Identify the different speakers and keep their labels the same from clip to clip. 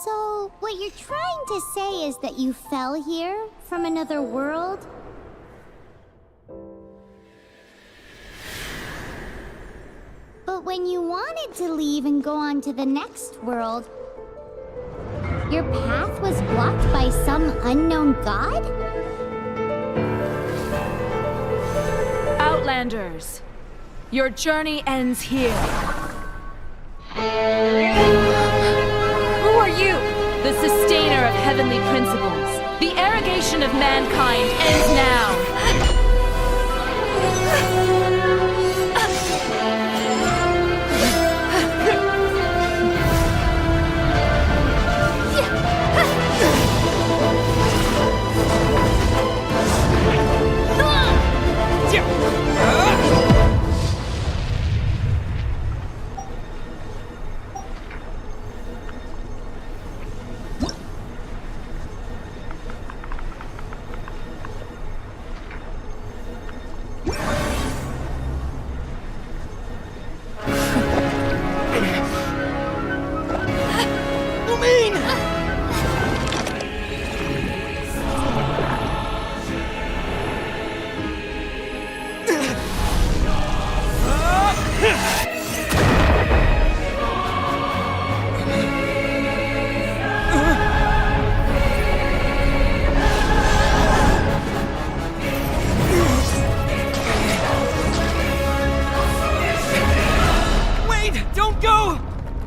Speaker 1: So, what you're trying to say is that you fell here from another world? But when you wanted to leave and go on to the next world, your path was blocked by some unknown god?
Speaker 2: Outlanders, your journey ends here. Who are you? The sustainer of heavenly principles. The arrogation of mankind ends now.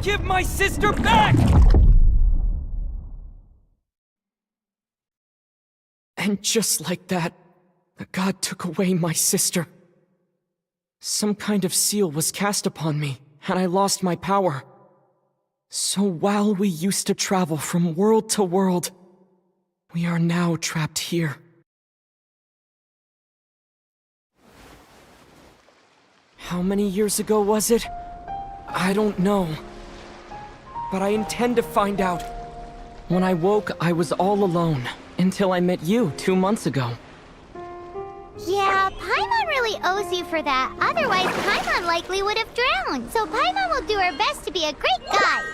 Speaker 3: Give my sister back! And just like that, the god took away my sister. Some kind of seal was cast upon me, and I lost my power. So while we used to travel from world to world, we are now trapped here. How many years ago was it? I don't know. But I intend to find out. When I woke, I was all alone, until I met you 2 months ago.
Speaker 1: Yeah, Paimon really owes you for that. Otherwise, Paimon likely would have drowned. So Paimon will do her best to be a great guide.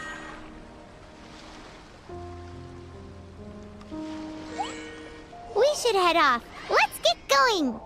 Speaker 1: We should head off. Let's get going!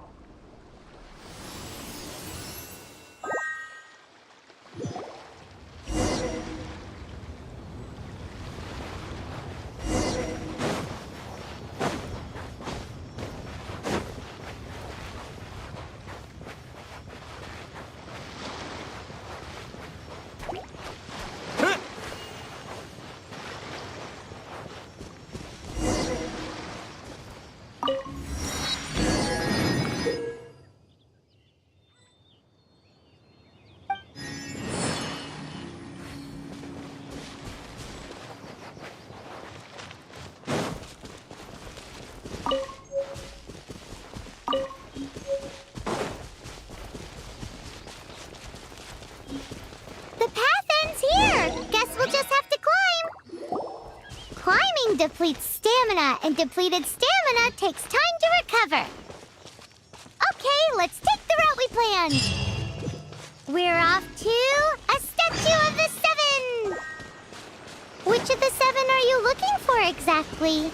Speaker 1: Depletes stamina, and depleted stamina takes time to recover. Okay, let's take the route we planned. We're off to a Statue of the Seven! Which of the 7 are you looking for exactly?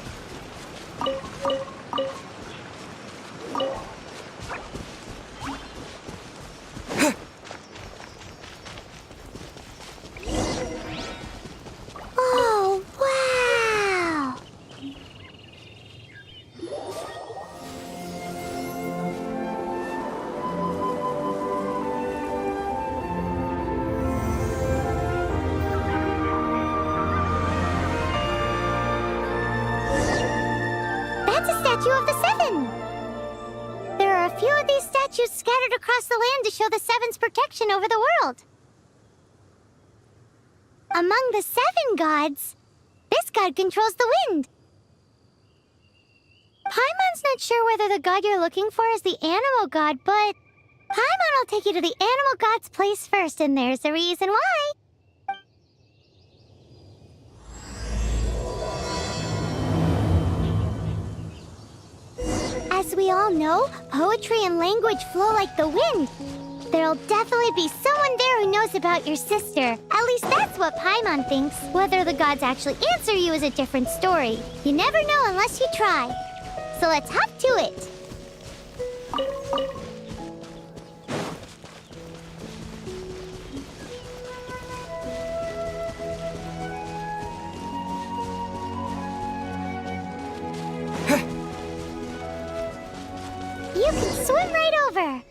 Speaker 1: There are a few of these statues scattered across the land to show the Seven's protection over the world. Among the 7 gods, this god controls the wind. Paimon's not sure whether the god you're looking for is the animal god, but Paimon will take you to the animal god's place first, and there's a reason why. As we all know, poetry and language flow like the wind. There'll definitely be someone there who knows about your sister. At least that's what Paimon thinks. Whether the gods actually answer you is a different story. You never know unless you try. So let's hop to it. You can swim right over.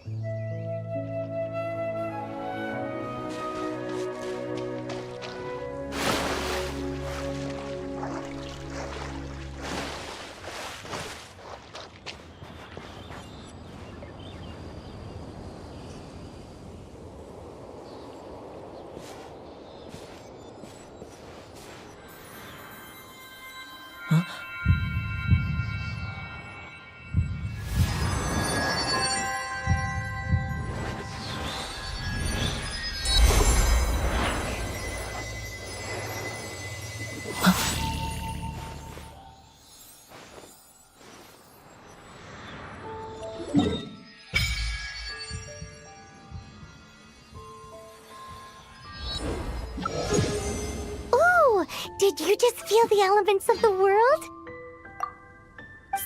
Speaker 1: Did you just feel the elements of the world?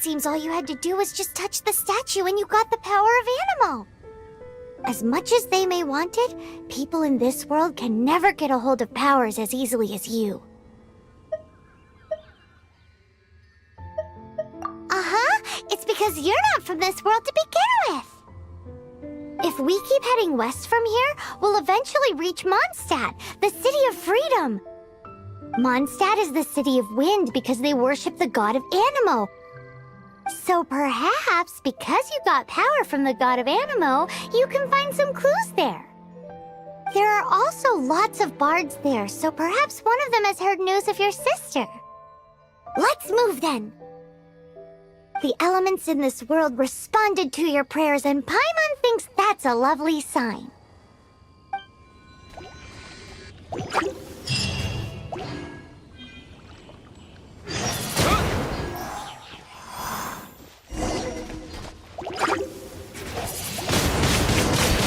Speaker 1: Seems all you had to do was just touch the statue and you got the power of Animo. As much as they may want it, people in this world can never get a hold of powers as easily as you. It's because you're not from this world to begin with. If we keep heading west from here, we'll eventually reach Mondstadt, the city of freedom. Mondstadt is the city of wind because they worship the god of Animo. So perhaps, because you got power from the god of Animo, you can find some clues there. There are also lots of bards there, so perhaps one of them has heard news of your sister. Let's move then. The elements in this world responded to your prayers, and Paimon thinks that's a lovely sign.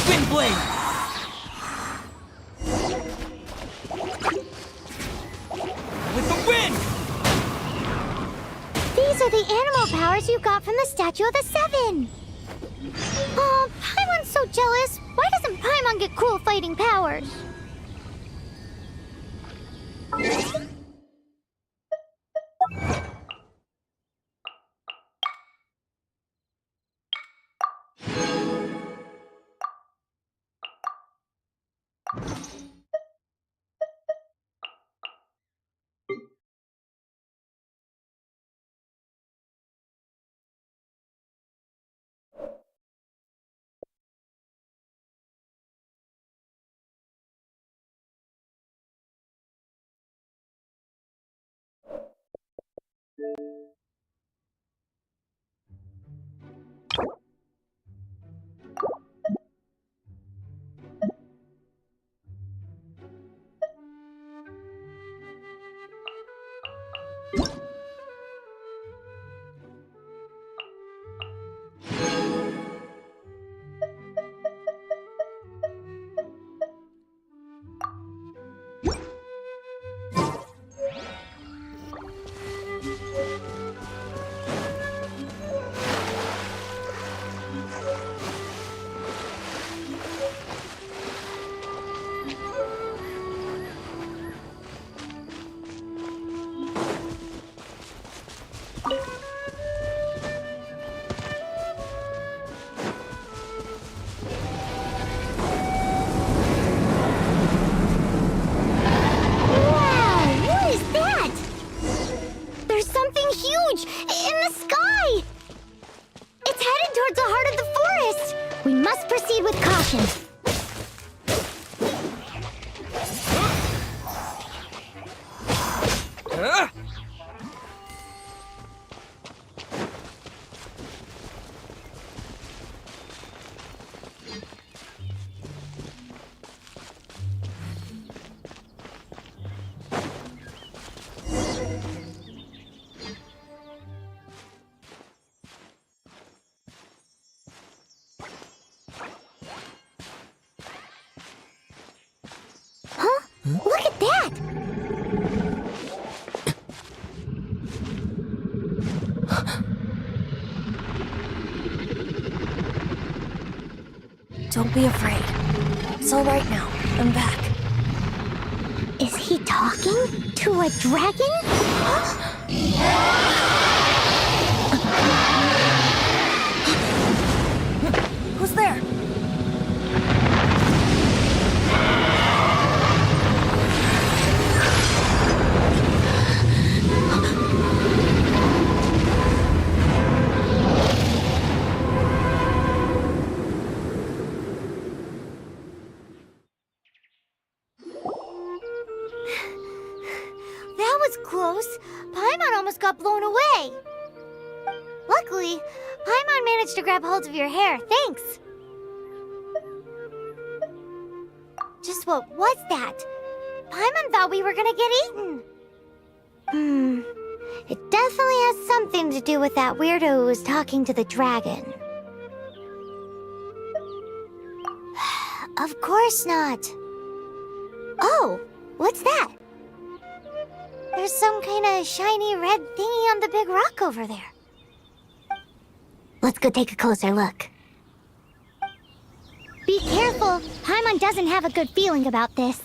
Speaker 3: Wind blade! With the wind!
Speaker 1: These are the animal powers you got from the Statue of the Seven. Oh, Paimon's so jealous. Why doesn't Paimon get cool fighting powers? In the sky! It's headed towards the heart of the We must proceed with caution. Look at that!
Speaker 4: Don't be afraid. It's all right now. I'm back.
Speaker 1: Is he talking to a dragon?
Speaker 4: Who's there?
Speaker 1: That was close. Paimon almost got blown away. Luckily, Paimon managed to grab hold of your hair. Thanks. Just what was that? Paimon thought we were gonna get eaten. It definitely has something to do with that weirdo who was talking to the dragon. Of course not. Oh, what's that? There's some kind of shiny red thingy on the big rock over there. Let's go take a closer look. Be careful. Paimon doesn't have a good feeling about this.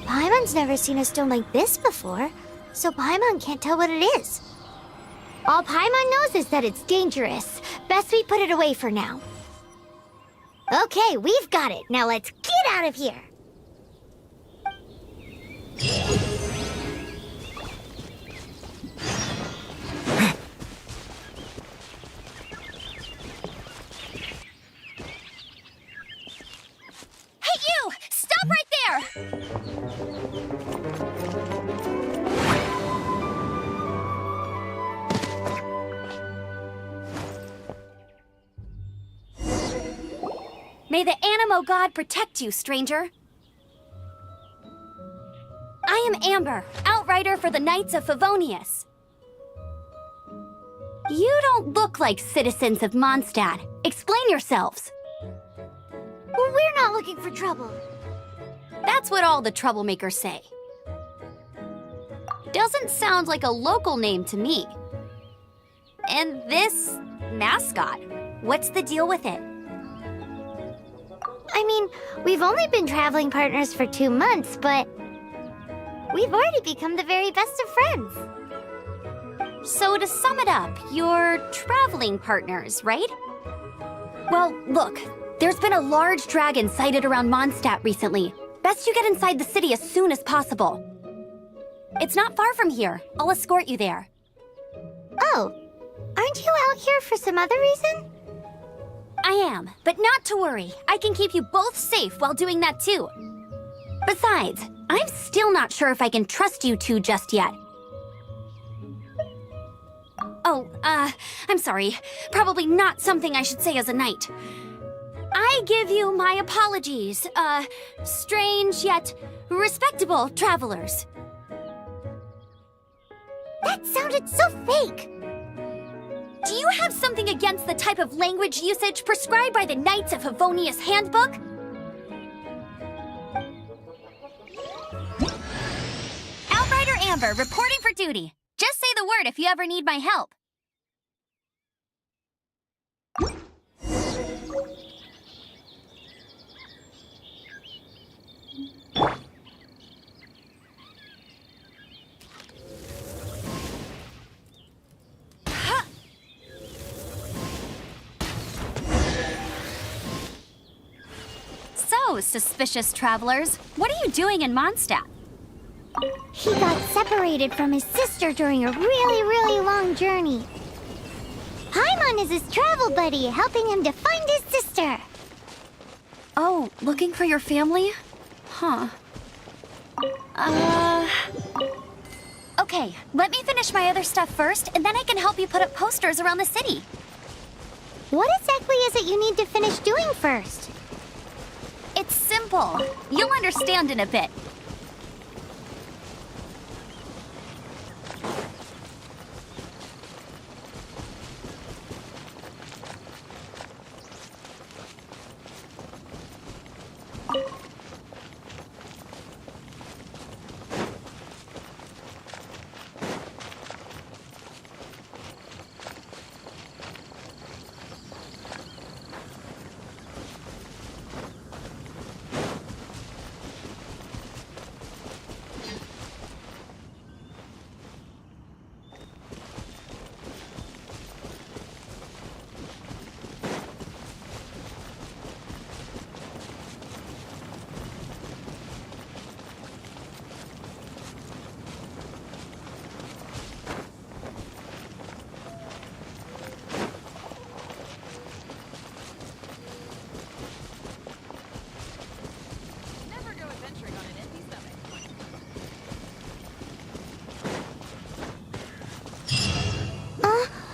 Speaker 1: Paimon's never seen a stone like this before, so Paimon can't tell what it is. All Paimon knows is that it's dangerous. Best we put it away for now. Okay, we've got it. Now let's get out of here.
Speaker 4: Hey, you! Stop right there! May the Animo God protect you, stranger. I am Amber, outrider for the Knights of Favonius. You don't look like citizens of Mondstadt. Explain yourselves.
Speaker 1: Well, we're not looking for trouble.
Speaker 4: That's what all the troublemakers say. Doesn't sound like a local name to me. And this mascot, what's the deal with it?
Speaker 1: I mean, we've only been traveling partners for 2 months, but we've already become the very best of friends.
Speaker 4: So to sum it up, you're traveling partners, right? Well, look, there's been a large dragon sighted around Mondstadt recently. Best you get inside the city as soon as possible. It's not far from here. I'll escort you there.
Speaker 1: Oh, aren't you out here for some other reason?
Speaker 4: I am, but not to worry. I can keep you both safe while doing that too. Besides, I'm still not sure if I can trust you two just yet. Oh, I'm sorry. Probably not something I should say as a knight. I give you my apologies, strange yet respectable travelers.
Speaker 1: That sounded so fake.
Speaker 4: Do you have something against the type of language usage prescribed by the Knights of Favonius Handbook? Outrider Amber, reporting for duty. Just say the word if you ever need my help. So, suspicious travelers, what are you doing in Mondstadt?
Speaker 1: He got separated from his sister during a really, really long journey. Paimon is his travel buddy, helping him to find his sister.
Speaker 4: Oh, looking for your family? Huh. Okay, let me finish my other stuff first, and then I can help you put up posters around the city.
Speaker 1: What exactly is it you need to finish doing first?
Speaker 4: It's simple. You'll understand in a bit.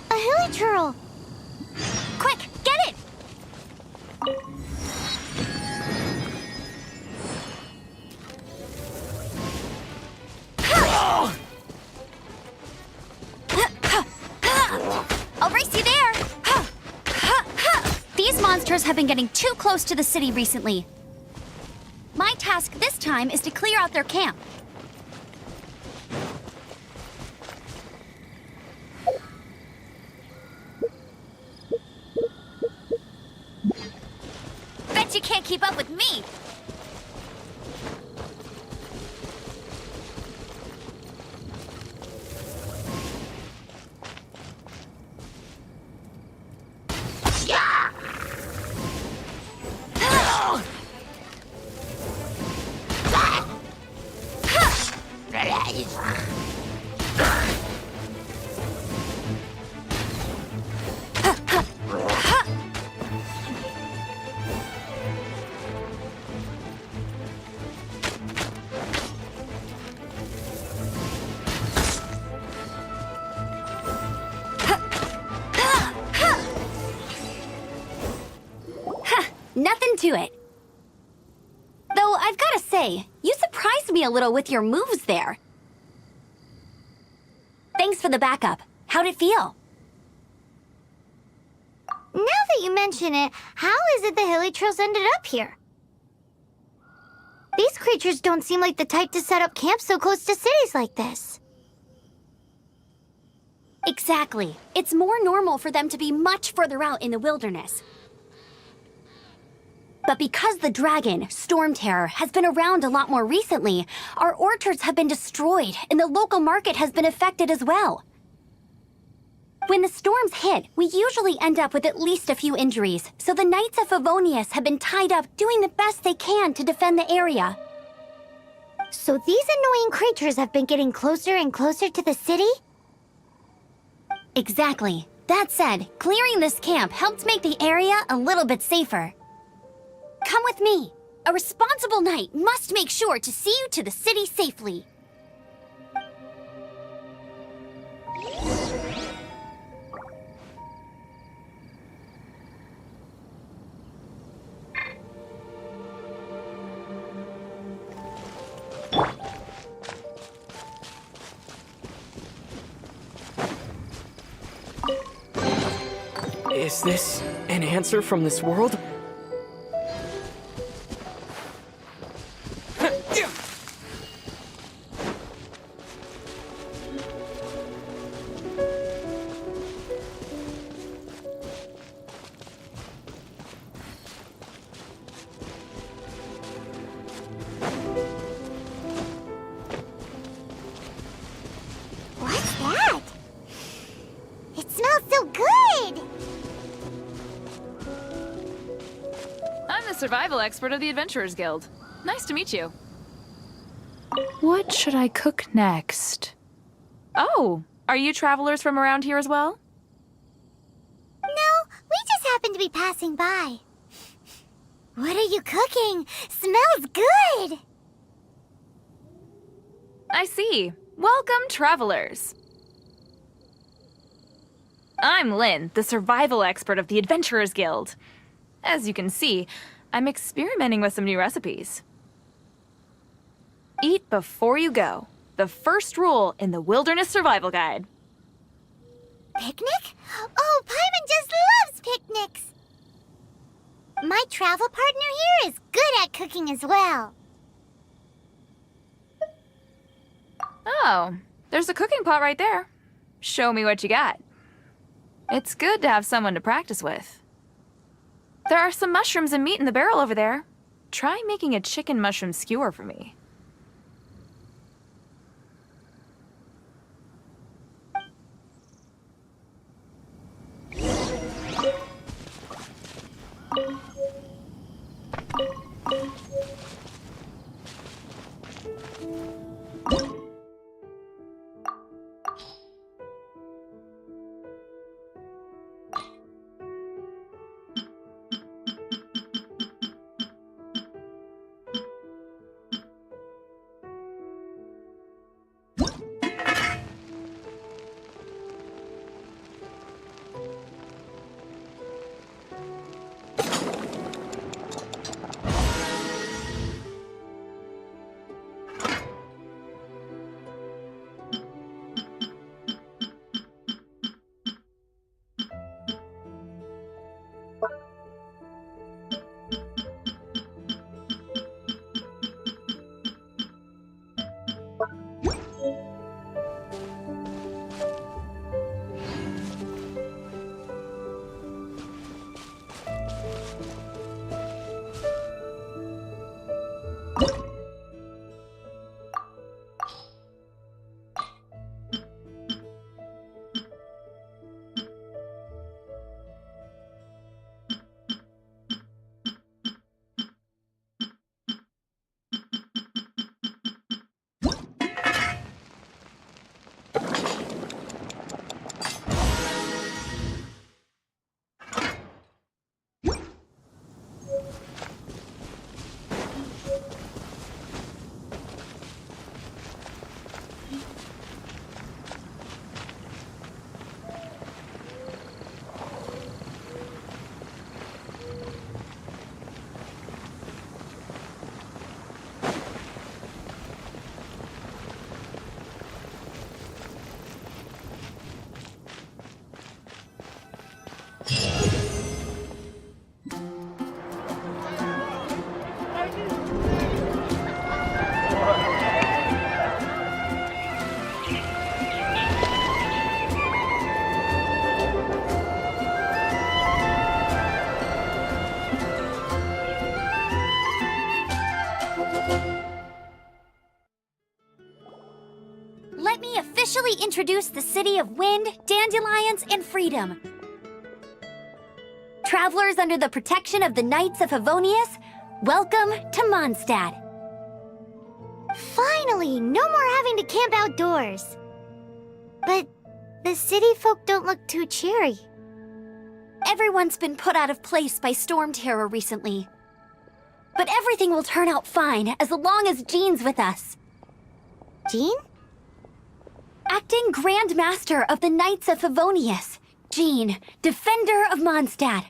Speaker 1: A hilichurl!
Speaker 4: Quick, get it! I'll race you there! These monsters have been getting too close to the city recently. My task this time is to clear out their camp. Bet you can't keep up with me! Nothing to it. Though I've gotta say, you surprised me a little with your moves there. Thanks for the backup. How'd it feel?
Speaker 1: Now that you mention it, how is it the hilichurls ended up here? These creatures don't seem like the type to set up camp so close to cities like this.
Speaker 4: Exactly. It's more normal for them to be much further out in the wilderness. But because the dragon, Stormterror, has been around a lot more recently, our orchards have been destroyed and the local market has been affected as well. When the storms hit, we usually end up with at least a few injuries, so the Knights of Favonius have been tied up doing the best they can to defend the area.
Speaker 1: So these annoying creatures have been getting closer and closer to the city?
Speaker 4: Exactly. That said, clearing this camp helped make the area a little bit safer. Come with me. A responsible knight must make sure to see you to the city safely.
Speaker 3: Is this an answer from this world?
Speaker 1: What's that? It smells so good!
Speaker 2: I'm the survival expert of the Adventurers Guild. Nice to meet you. What should I cook next? Oh, are you travelers from around here as well?
Speaker 1: No, we just happened to be passing by. What are you cooking? Smells good!
Speaker 2: I see. Welcome, travelers. I'm Lynn, the survival expert of the Adventurers Guild. As you can see, I'm experimenting with some new recipes. Eat before you go. The first rule in the Wilderness Survival Guide.
Speaker 1: Picnic? Oh, Paimon just loves picnics! My travel partner here is good at cooking as well.
Speaker 2: Oh, there's a cooking pot right there. Show me what you got. It's good to have someone to practice with. There are some mushrooms and meat in the barrel over there. Try making a chicken mushroom skewer for me.
Speaker 4: Let me officially introduce the city of wind, dandelions, and freedom. Travelers under the protection of the Knights of Favonius, welcome to Mondstadt.
Speaker 1: Finally, no more having to camp outdoors. But the city folk don't look too cheery.
Speaker 4: Everyone's been put out of place by Stormterror recently. But everything will turn out fine as long as Jean's with us.
Speaker 1: Jean?
Speaker 4: Acting Grand Master of the Knights of Favonius, Jean, Defender of Mondstadt.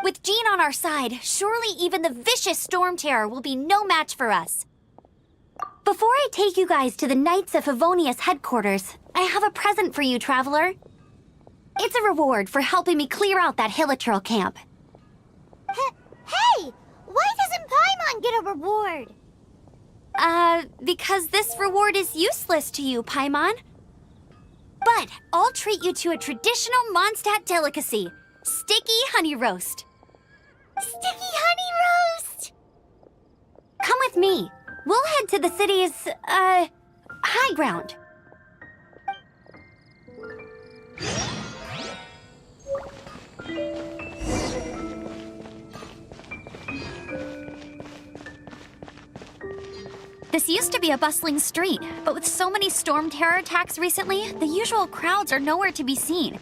Speaker 4: With Jean on our side, surely even the vicious Stormterror will be no match for us. Before I take you guys to the Knights of Favonius headquarters, I have a present for you, Traveler. It's a reward for helping me clear out that hilichurl camp.
Speaker 1: Hey! Why doesn't Paimon get a reward?
Speaker 4: Because this reward is useless to you, Paimon. But I'll treat you to a traditional Mondstadt delicacy, sticky honey roast.
Speaker 1: Sticky honey roast!
Speaker 4: Come with me. We'll head to the city's, high ground. This used to be a bustling street, but with so many Stormterror attacks recently, the usual crowds are nowhere to be seen.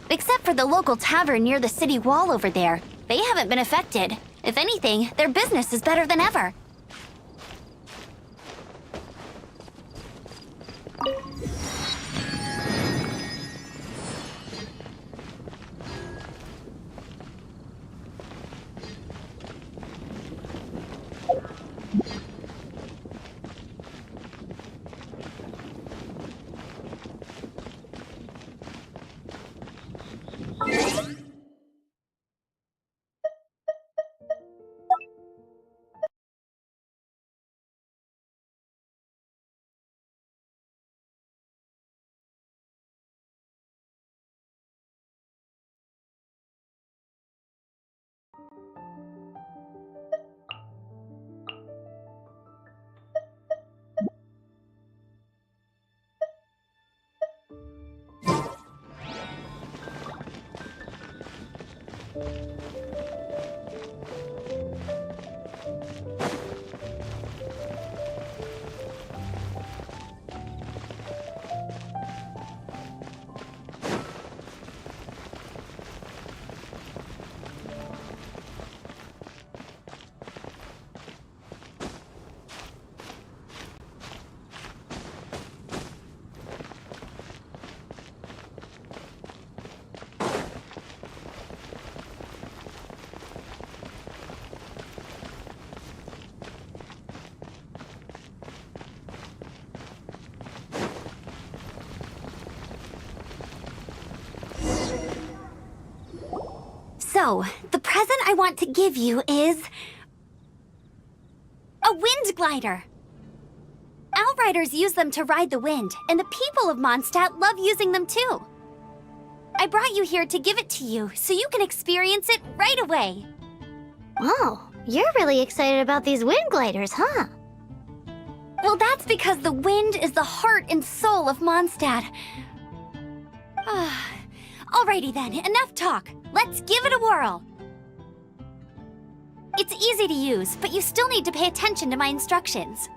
Speaker 4: Except for the local tavern near the city wall over there. They haven't been affected. If anything, their business is better than ever. So, the present I want to give you is... a wind glider! Outriders use them to ride the wind, and the people of Mondstadt love using them too. I brought you here to give it to you, so you can experience it right away.
Speaker 1: Oh, you're really excited about these wind gliders, huh?
Speaker 4: Well, that's because the wind is the heart and soul of Mondstadt. Alrighty then, enough talk. Let's give it a whirl. It's easy to use, but you still need to pay attention to my instructions.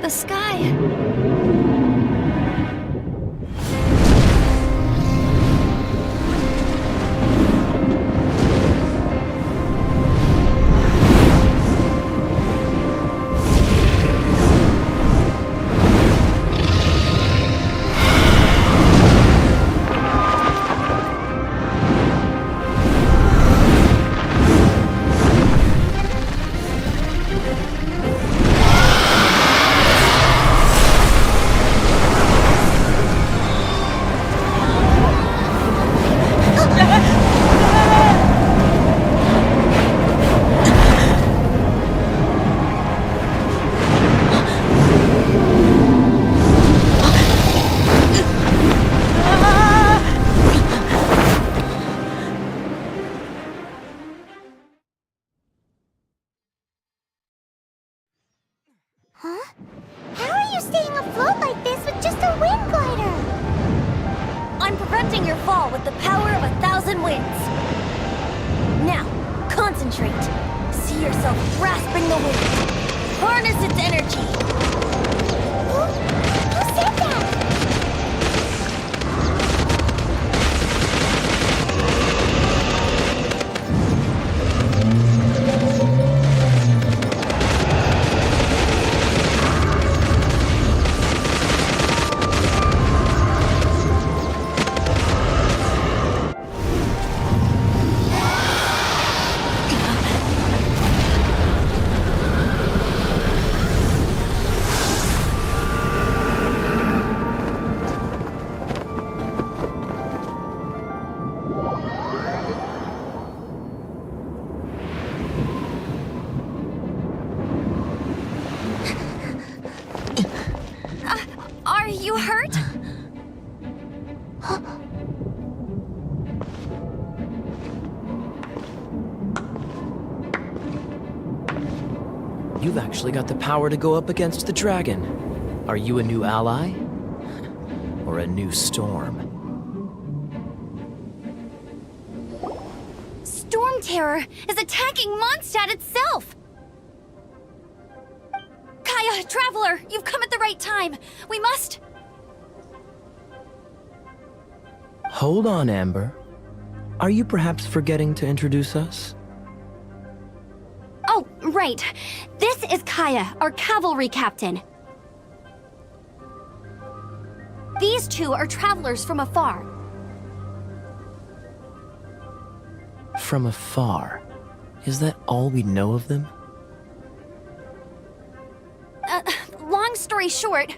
Speaker 4: The sky...
Speaker 1: Huh? How are you staying afloat like this with just a wind glider?
Speaker 4: I'm preventing your fall with the power of 1,000 winds. Now, concentrate. See yourself grasping the wind. Harness its energy.
Speaker 1: Who said that?
Speaker 5: You've actually got the power to go up against the dragon. Are you a new ally? Or a new storm?
Speaker 4: Stormterror is attacking Mondstadt itself! Kaeya, Traveler, you've come at the right time. We must...
Speaker 5: Hold on, Amber. Are you perhaps forgetting to introduce us?
Speaker 4: Oh, right. This is Kaeya, our cavalry captain. These two are travelers from afar.
Speaker 5: From afar. Is that all we know of them?
Speaker 4: Long story short...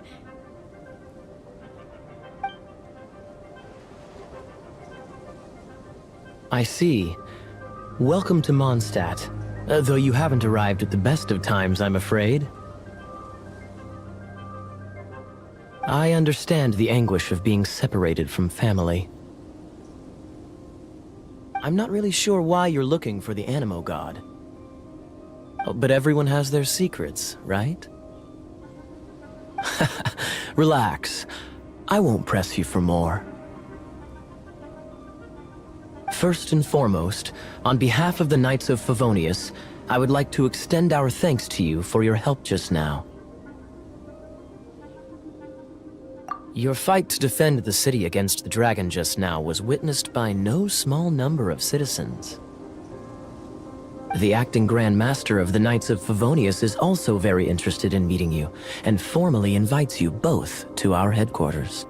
Speaker 5: I see. Welcome to Mondstadt. Though you haven't arrived at the best of times, I'm afraid. I understand the anguish of being separated from family. I'm not really sure why you're looking for the Animo God. Oh, but everyone has their secrets, right? Relax. I won't press you for more. First and foremost, on behalf of the Knights of Favonius, I would like to extend our thanks to you for your help just now. Your fight to defend the city against the dragon just now was witnessed by no small number of citizens. The acting Grand Master of the Knights of Favonius is also very interested in meeting you, and formally invites you both to our headquarters.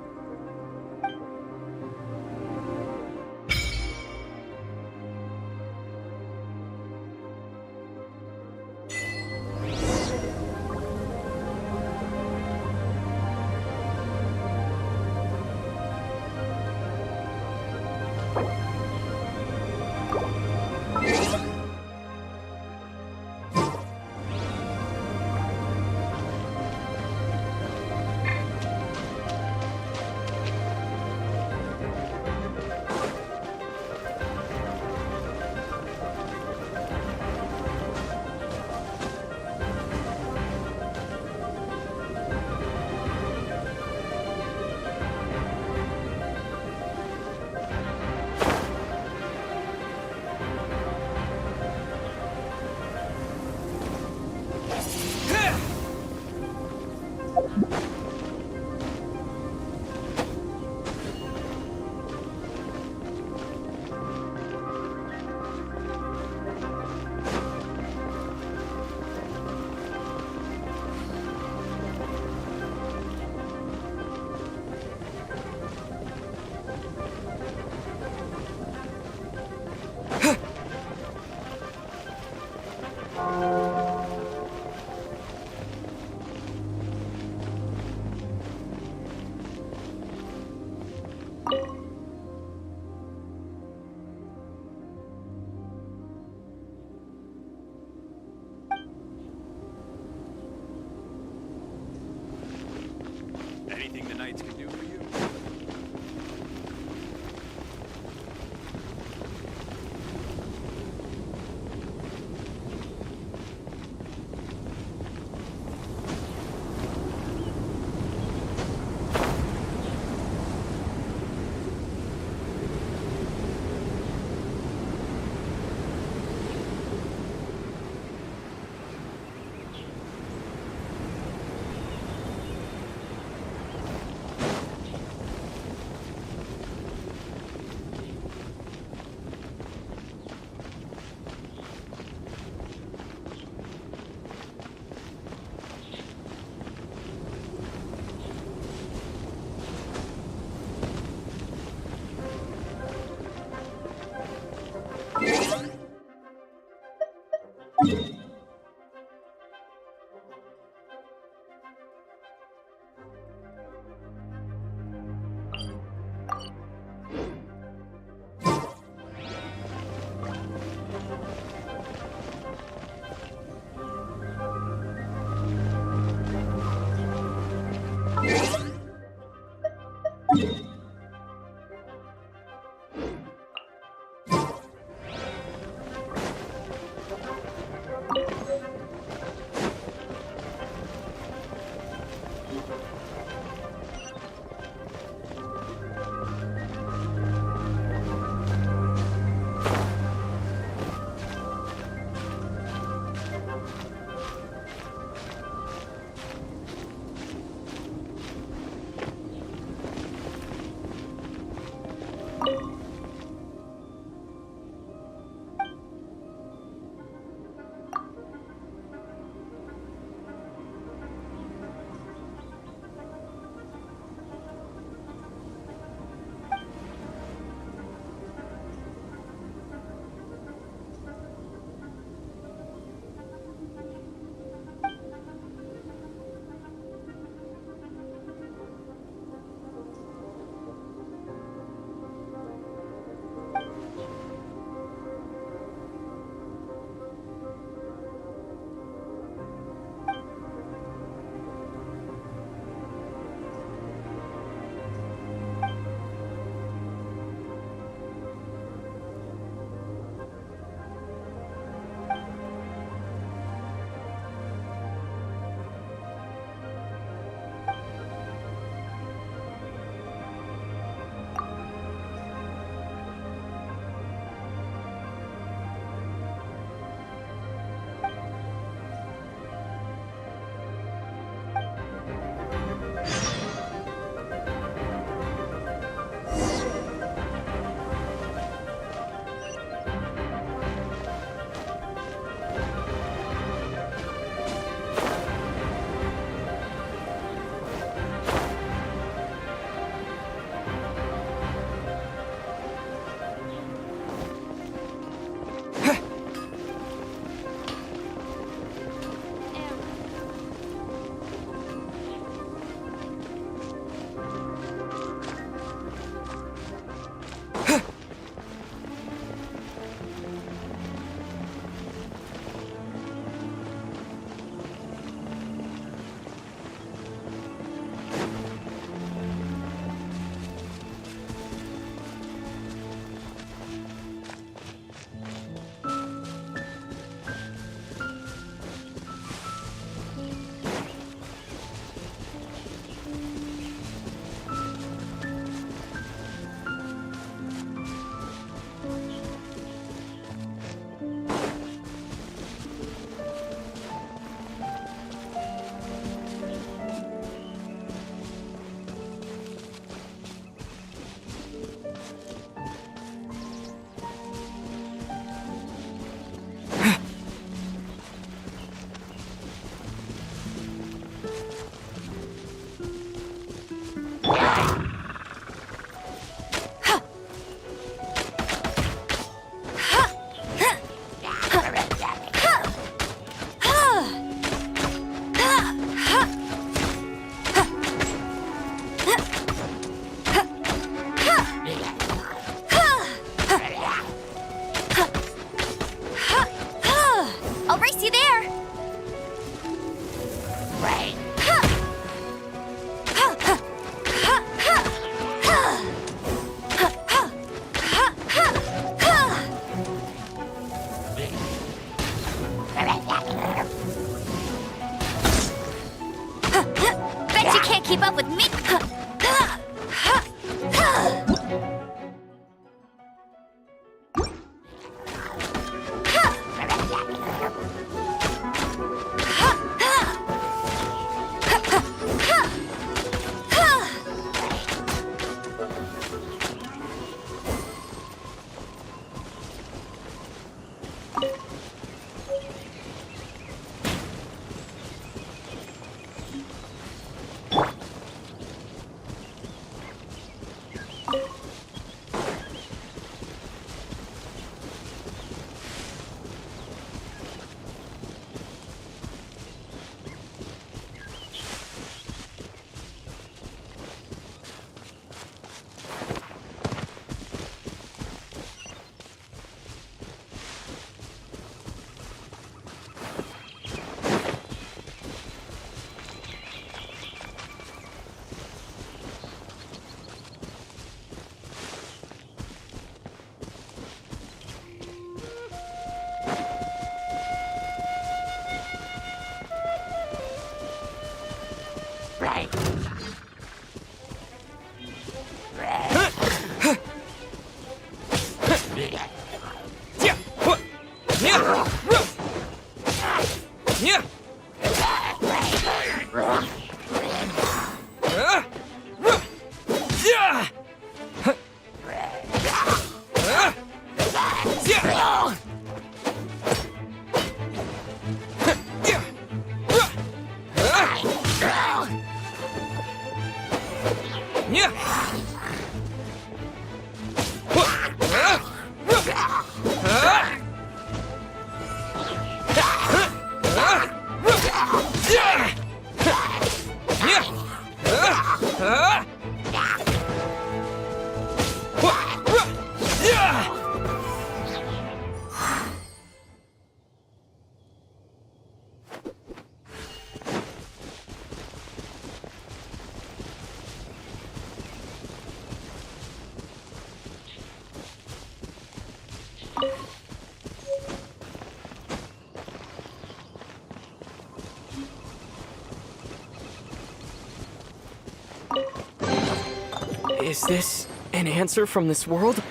Speaker 3: Is this an answer from this world?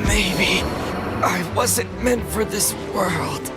Speaker 3: Maybe I wasn't meant for this world.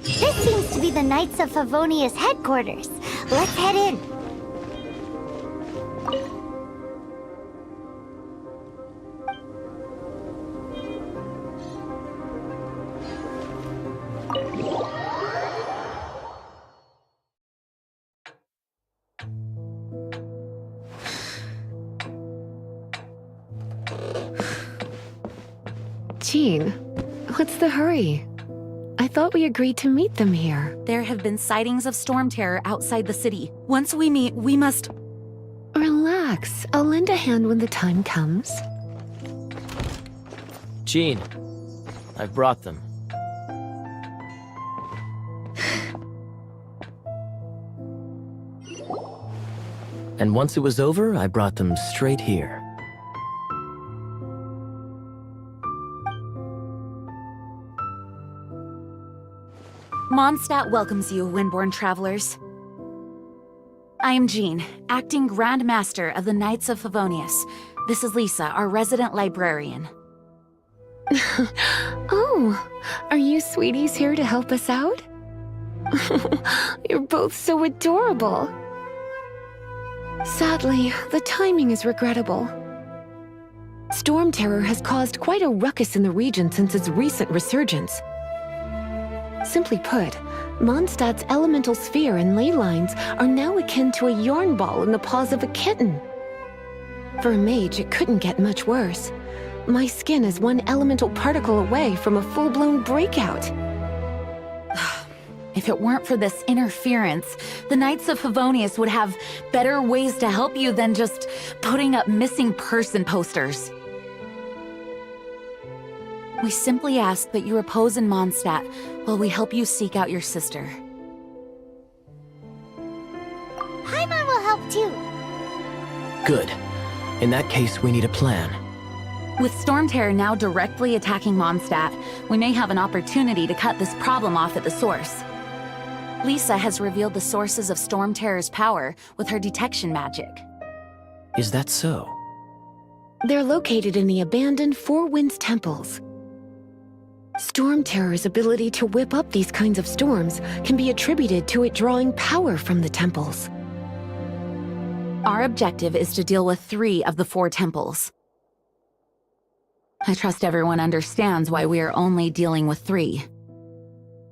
Speaker 1: This seems to be the Knights of Favonius headquarters. Let's head in.
Speaker 6: Jean, what's the hurry? I thought we agreed to meet them here.
Speaker 7: There have been sightings of Stormterror outside the city. Once we meet, we must...
Speaker 6: Relax. I'll lend a hand when the time comes.
Speaker 5: Jean, I've brought them. And once it was over, I brought them straight here.
Speaker 7: Mondstadt welcomes you, Windborn travelers. I am Jean, acting Grand Master of the Knights of Favonius. This is Lisa, our resident librarian.
Speaker 6: Oh, are you sweeties here to help us out? You're both so adorable. Sadly, the timing is regrettable. Stormterror has caused quite a ruckus in the region since its recent resurgence. Simply put, Mondstadt's elemental sphere and ley lines are now akin to a yarn ball in the paws of a kitten. For a mage, it couldn't get much worse. My skin is one elemental particle away from a full-blown breakout.
Speaker 7: If it weren't for this interference, the Knights of Favonius would have better ways to help you than just putting up missing person posters. We simply ask that you repose in Mondstadt while we help you seek out your sister.
Speaker 1: Paimon will help too.
Speaker 5: Good. In that case, we need a plan.
Speaker 7: With Stormterror now directly attacking Mondstadt, we may have an opportunity to cut this problem off at the source. Lisa has revealed the sources of Stormterror's power with her detection magic.
Speaker 5: Is that so?
Speaker 6: They're located in the abandoned Four Winds temples. Stormterror's ability to whip up these kinds of storms can be attributed to it drawing power from the temples.
Speaker 7: Our objective is to deal with 3 of the 4 temples. I trust everyone understands why we are only dealing with 3.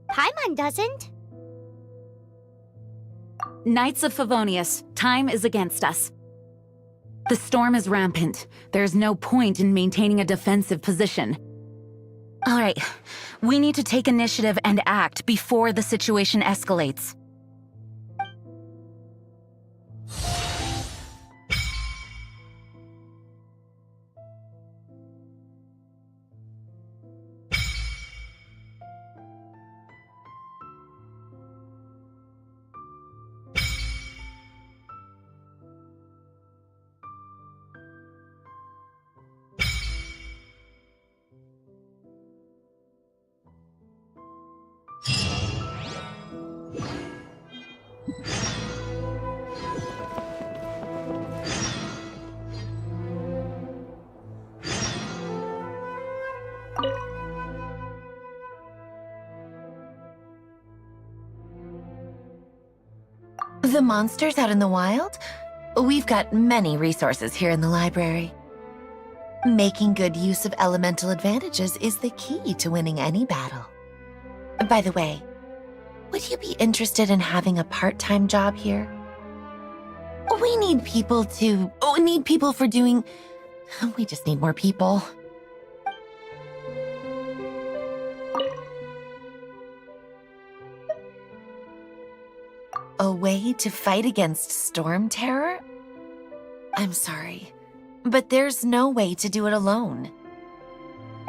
Speaker 1: Paimon doesn't.
Speaker 7: Knights of Favonius, time is against us. The storm is rampant. There's no point in maintaining a defensive position. All right, we need to take initiative and act before the situation escalates.
Speaker 8: The monsters out in the wild? We've got many resources here in the library. Making good use of elemental advantages is the key to winning any battle. By the way, would you be interested in having a part-time job here? We need people for doing... We just need more people. A way to fight against Stormterror? I'm sorry, but there's no way to do it alone.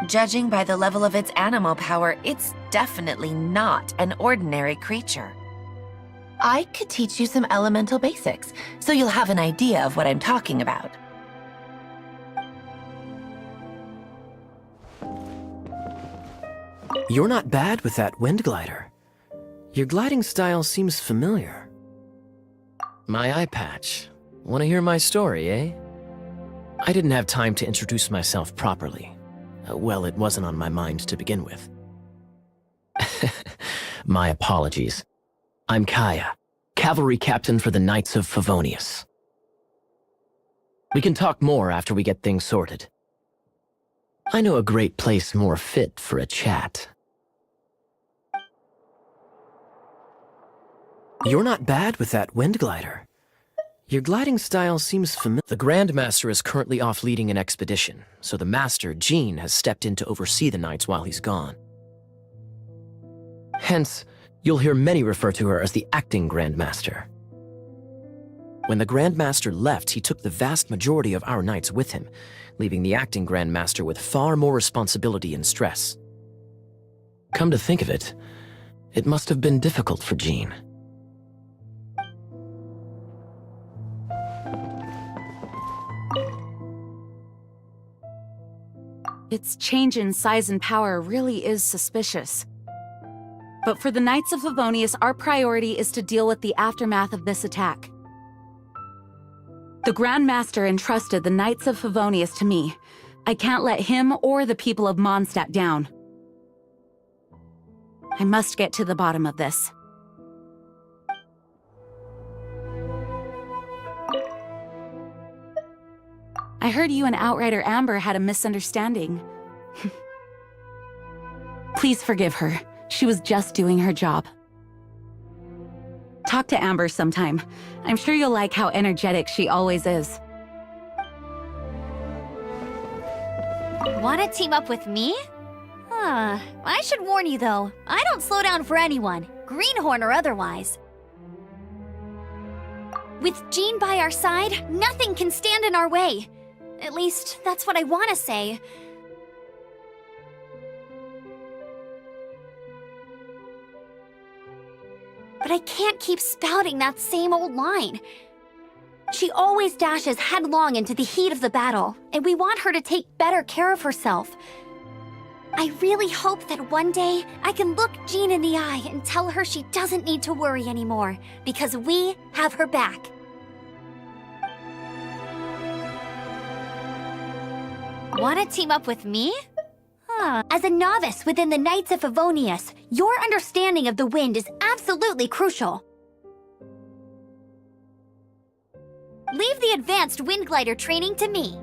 Speaker 8: Judging by the level of its animal power, it's definitely not an ordinary creature. I could teach you some elemental basics, so you'll have an idea of what I'm talking about.
Speaker 5: You're not bad with that wind glider. Your gliding style seems familiar. My eye patch. Want to hear my story, eh? I didn't have time to introduce myself properly. Well, it wasn't on my mind to begin with. My apologies. I'm Kaeya, cavalry captain for the Knights of Favonius. We can talk more after we get things sorted. I know a great place more fit for a chat. You're not bad with that wind glider. Your gliding style seems familiar. The Grandmaster is currently off leading an expedition, so the Master, Jean, has stepped in to oversee the Knights while he's gone. Hence, you'll hear many refer to her as the Acting Grandmaster. When the Grandmaster left, he took the vast majority of our Knights with him, leaving the Acting Grandmaster with far more responsibility and stress. Come to think of it, it must have been difficult for Jean.
Speaker 7: Its change in size and power really is suspicious. But for the Knights of Favonius, our priority is to deal with the aftermath of this attack. The Grand Master entrusted the Knights of Favonius to me. I can't let him or the people of Mondstadt down. I must get to the bottom of this. I heard you and Outrider Amber had a misunderstanding. Please forgive her. She was just doing her job. Talk to Amber sometime. I'm sure you'll like how energetic she always is.
Speaker 4: Want to team up with me? I should warn you though, I don't slow down for anyone, greenhorn or otherwise. With Jean by our side, nothing can stand in our way. At least, that's what I want to say. But I can't keep spouting that same old line. She always dashes headlong into the heat of the battle, and we want her to take better care of herself. I really hope that one day I can look Jean in the eye and tell her she doesn't need to worry anymore, because we have her back. Want to team up with me? As a novice within the Knights of Favonius, your understanding of the wind is absolutely crucial. Leave the advanced wind glider training to me.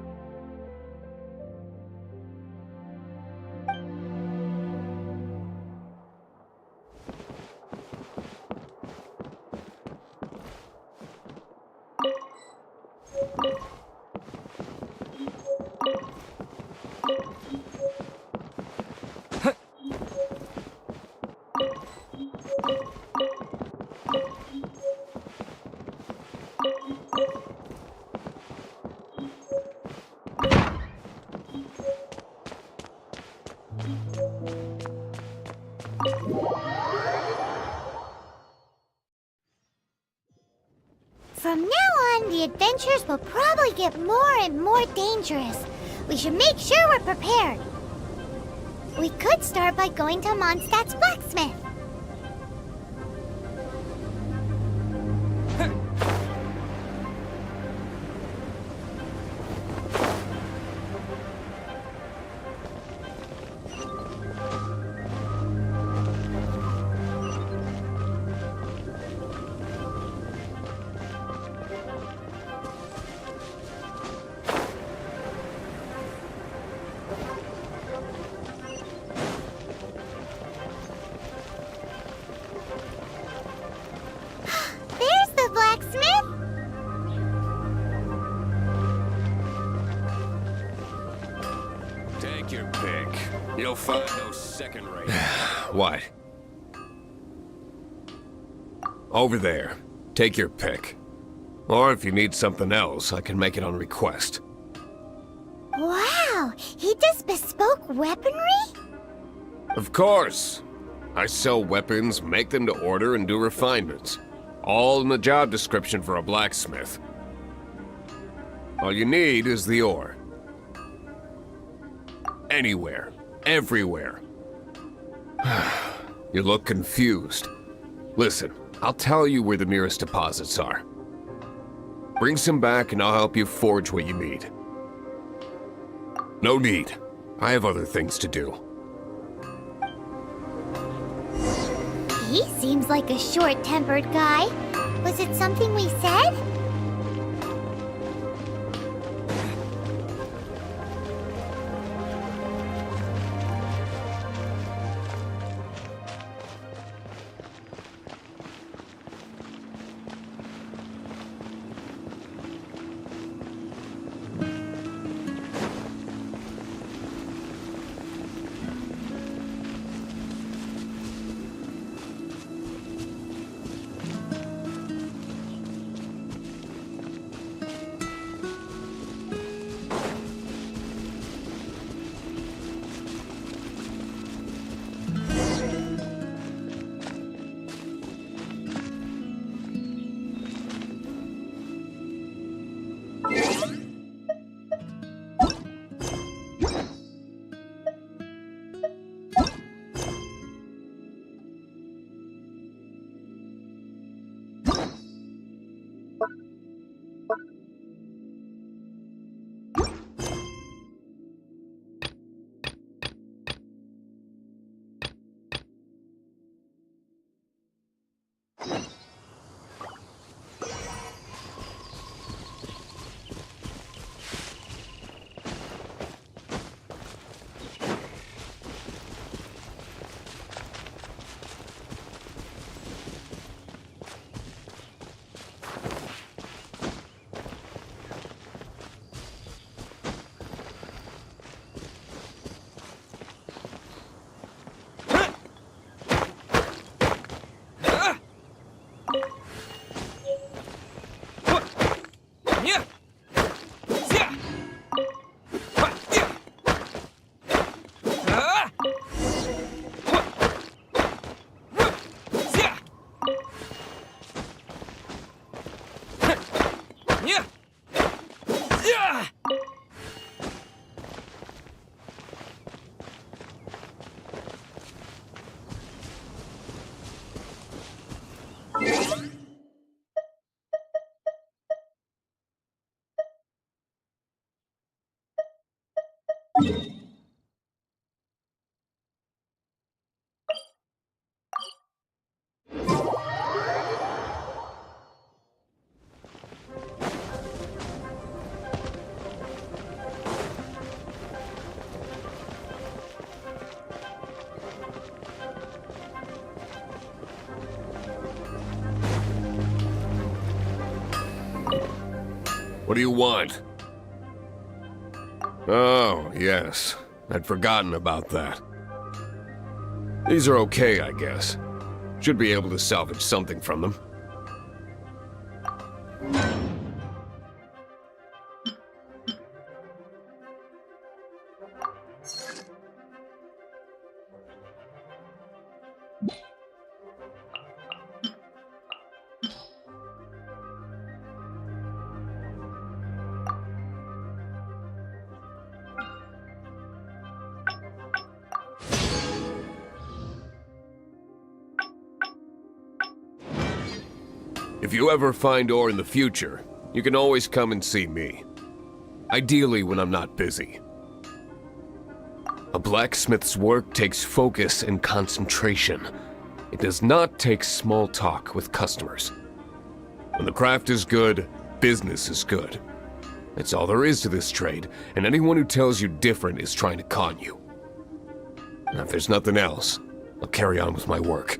Speaker 1: From now on, the adventures will probably get more and more dangerous. We should make sure we're prepared. We could start by going to Mondstadt's blacksmith.
Speaker 9: Take your pick. You'll find no second rate. What? Over there. Take your pick. Or if you need something else, I can make it on request.
Speaker 1: Wow, he does bespoke weaponry?
Speaker 9: Of course. I sell weapons, make them to order, and do refinements. All in the job description for a blacksmith. All you need is the ore. Anywhere. Everywhere. You look confused. Listen, I'll tell you where the nearest deposits are. Bring some back and I'll help you forge what you need. No need. I have other things to do.
Speaker 1: He seems like a short-tempered guy. Was it something we said?
Speaker 9: What do you want? Oh, yes. I'd forgotten about that. These are okay, I guess. Should be able to salvage something from them. If you ever find ore in the future, you can always come and see me. Ideally when I'm not busy. A blacksmith's work takes focus and concentration. It does not take small talk with customers. When the craft is good, business is good. That's all there is to this trade, and anyone who tells you different is trying to con you. Now, if there's nothing else, I'll carry on with my work.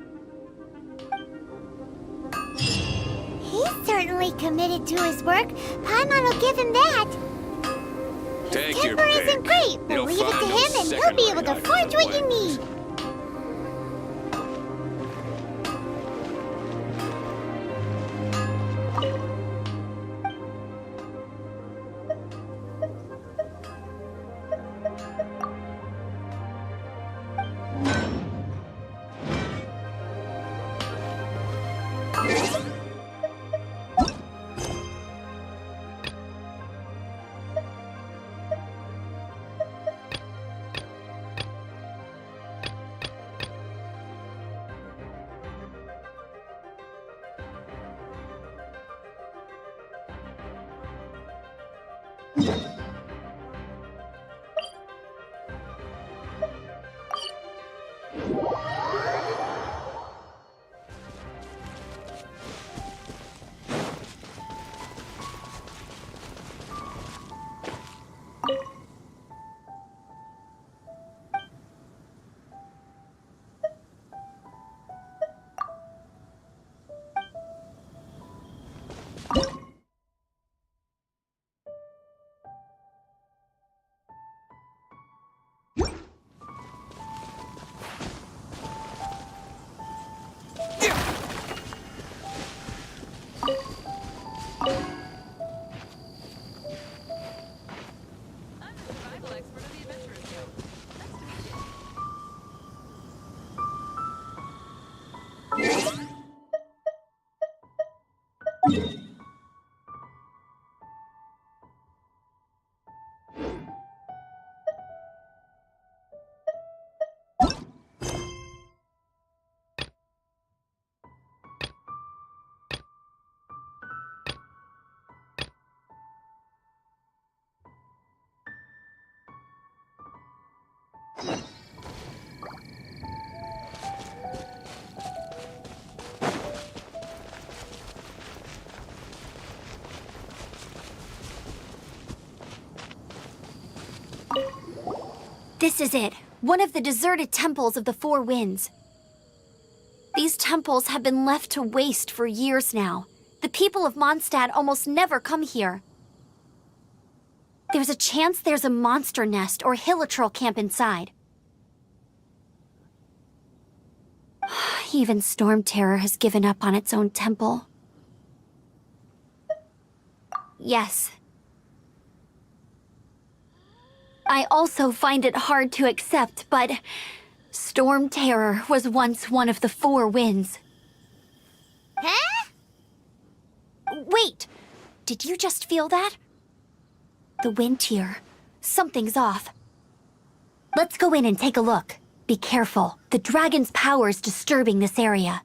Speaker 1: He's certainly committed to his work. Paimon will give him that. His
Speaker 9: Take your
Speaker 1: temper
Speaker 9: pick.
Speaker 1: isn't great, but
Speaker 9: You'll
Speaker 1: leave it to
Speaker 9: find no
Speaker 1: him and he'll
Speaker 9: second
Speaker 1: be able to
Speaker 9: rate
Speaker 1: forge what you
Speaker 9: items.
Speaker 1: need.
Speaker 4: This is it. One of the deserted temples of the Four Winds. These temples have been left to waste for years now. The people of Mondstadt almost never come here. There's a chance there's a monster nest or hilichurl camp inside. Even Stormterror has given up on its own temple. Yes. I also find it hard to accept, but Stormterror was once one of the Four Winds.
Speaker 1: Huh?
Speaker 4: Wait! Did you just feel that? The wind here. Something's off. Let's go in and take a look. Be careful. The dragon's power is disturbing this area.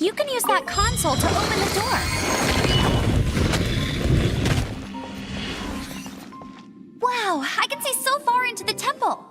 Speaker 4: You can use that console to open the door. Wow, I can see so far into the temple.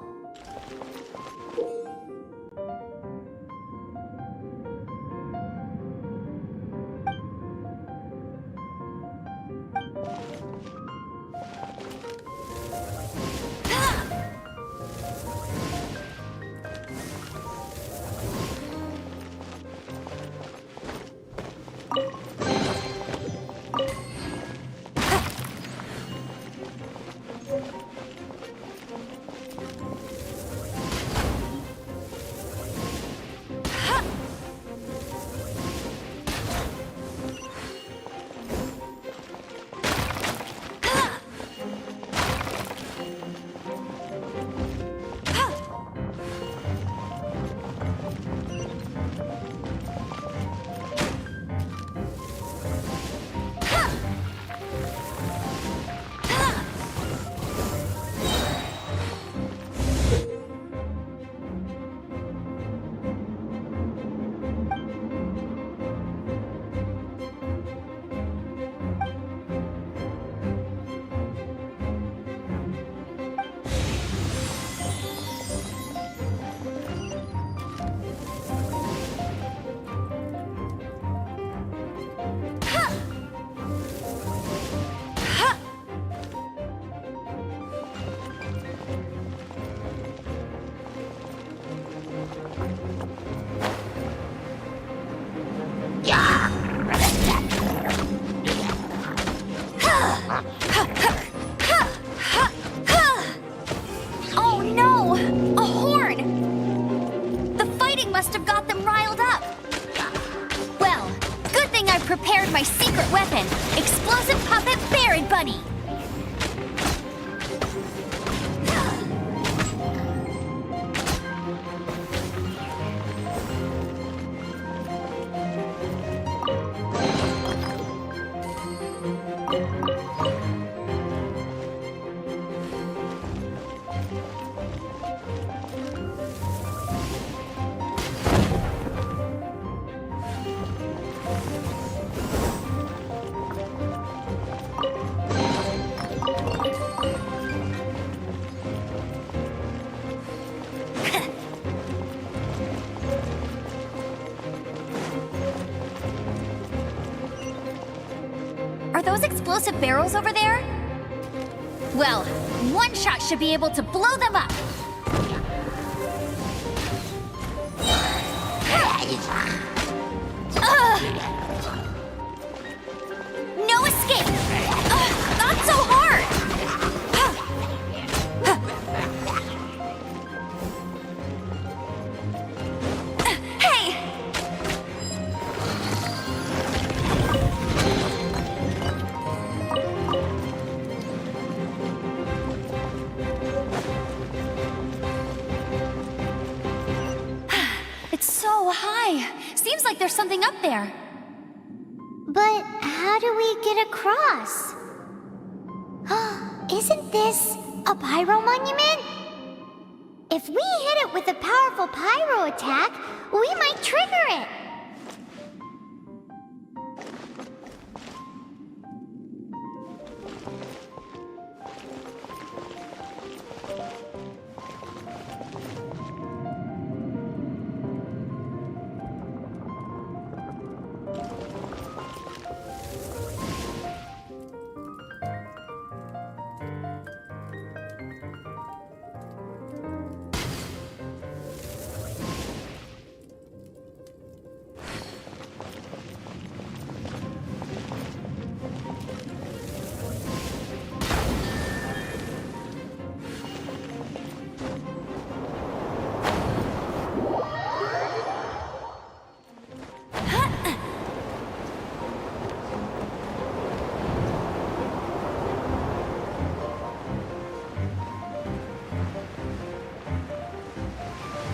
Speaker 4: with my secret weapon, Explosive Puppet Baron Bunny! Are those explosive barrels over there? Well, one shot should be able to blow them up! No escape! Not so hard! Hey! It's so high. Seems like there's something up there.
Speaker 1: But how do we get across? Isn't this a pyro monument? If we hit it with a powerful pyro attack, we might trigger it.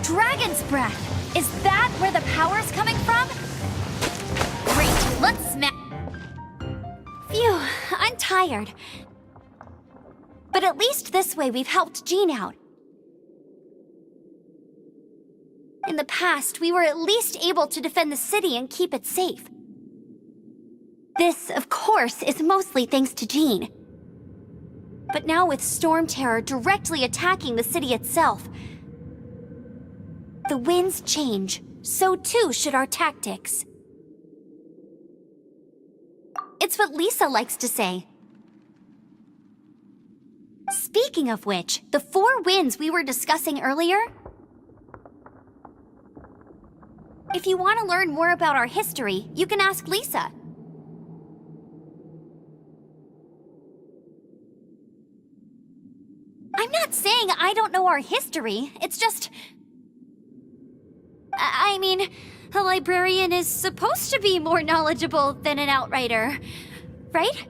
Speaker 4: Dragon's breath! Is that where the power's coming from? Great, let's smash. Phew, I'm tired. But at least this way we've helped Jean out. In the past, we were at least able to defend the city and keep it safe. This, of course, is mostly thanks to Jean. But now with Stormterror directly attacking the city itself, the winds change, so too should our tactics. It's what Lisa likes to say. Speaking of which, the 4 winds we were discussing earlier... If you want to learn more about our history, you can ask Lisa. I'm not saying I don't know our history, it's just... I mean, a librarian is supposed to be more knowledgeable than an outrider, right?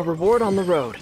Speaker 3: A reward on the road.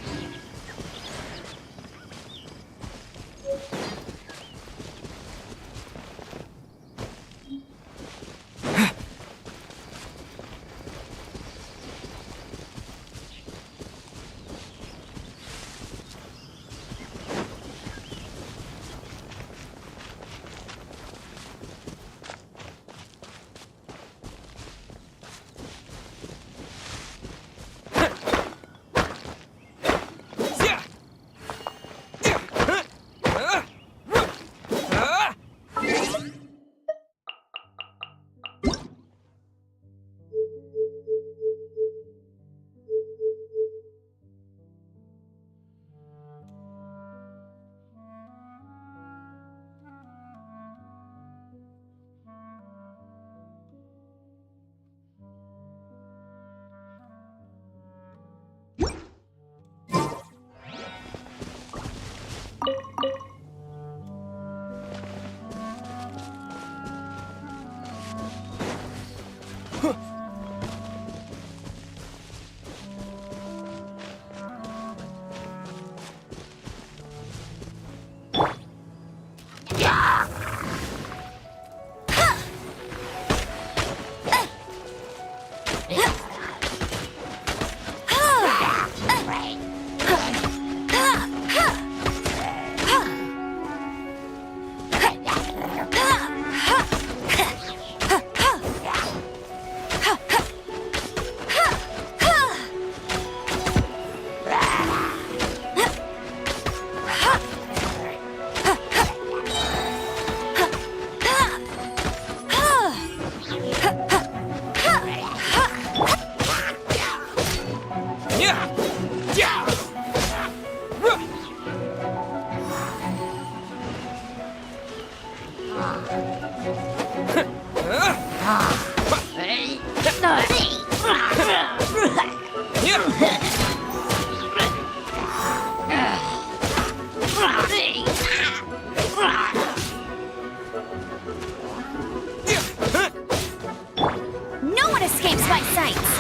Speaker 4: No one escapes my sights!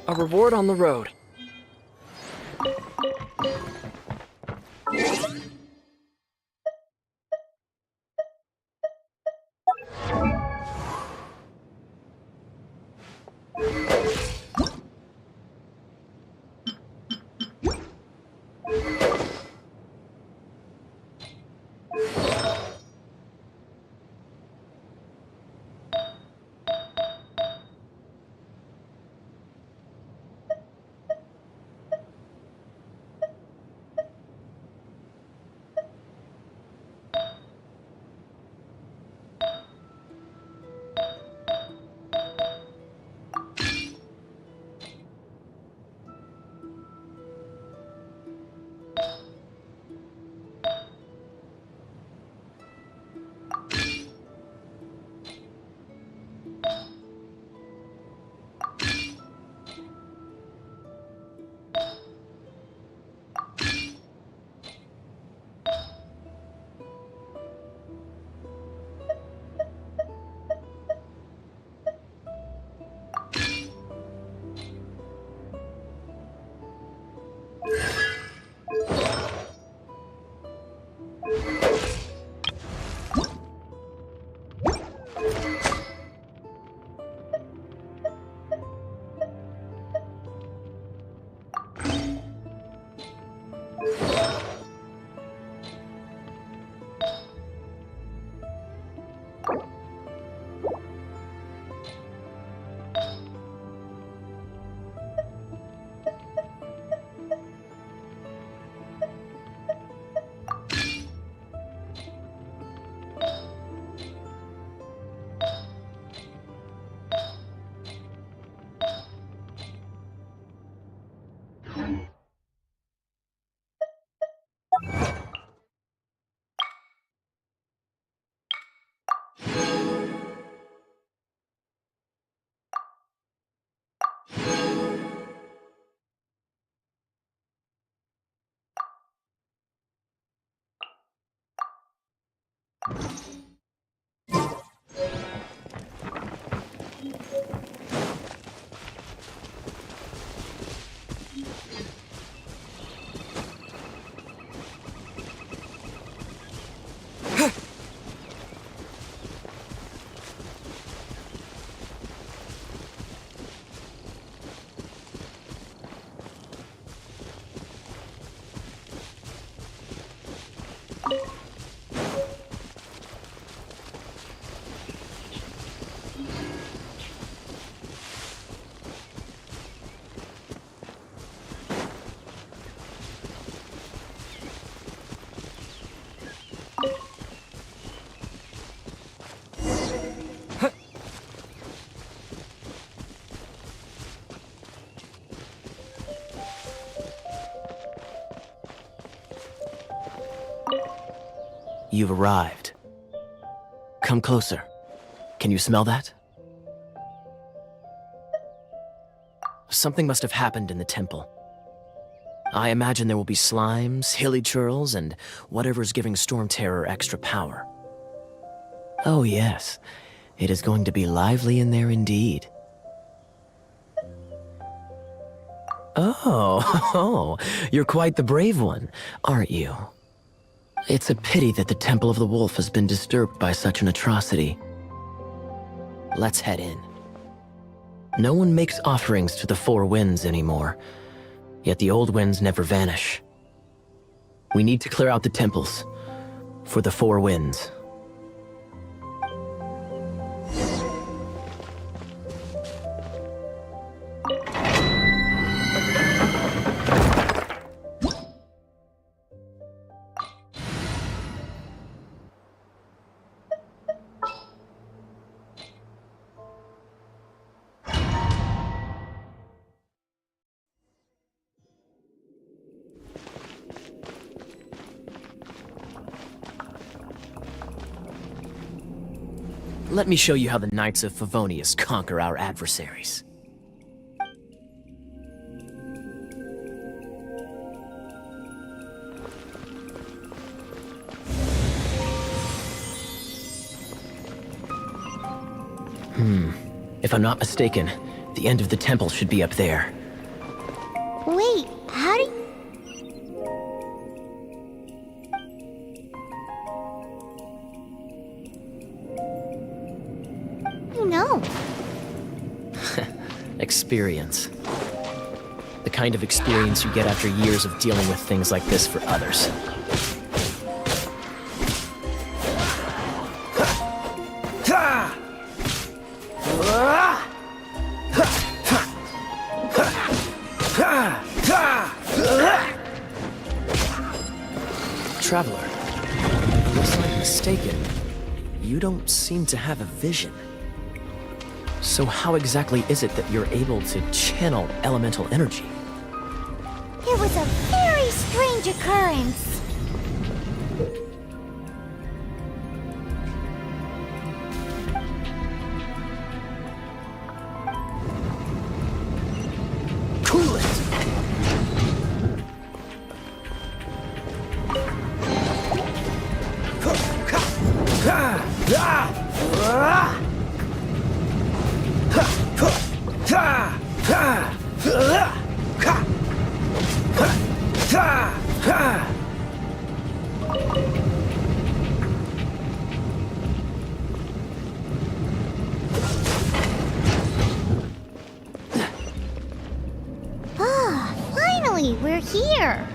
Speaker 3: A reward on the road.
Speaker 5: you've arrived. Come closer. Can you smell that? Something must have happened in the temple. I imagine there will be slimes, hilichurls, and whatever's giving Stormterror extra power. Oh yes, it is going to be lively in there indeed. Oh, you're quite the brave one, aren't you? It's a pity that the Temple of the Wolf has been disturbed by such an atrocity. Let's head in. No one makes offerings to the Four Winds anymore, yet the old winds never vanish. We need to clear out the temples for the Four Winds. Let me show you how the Knights of Favonius conquer our adversaries. If I'm not mistaken, the end of the temple should be up there.
Speaker 1: Wait, how do you... No.
Speaker 5: Experience. The kind of experience you get after years of dealing with things like this for others. Traveler, unless I'm mistaken, you don't seem to have a vision. So how exactly is it that you're able to channel elemental energy?
Speaker 1: It was a very strange occurrence.
Speaker 5: Cool it!
Speaker 1: Finally, we're here.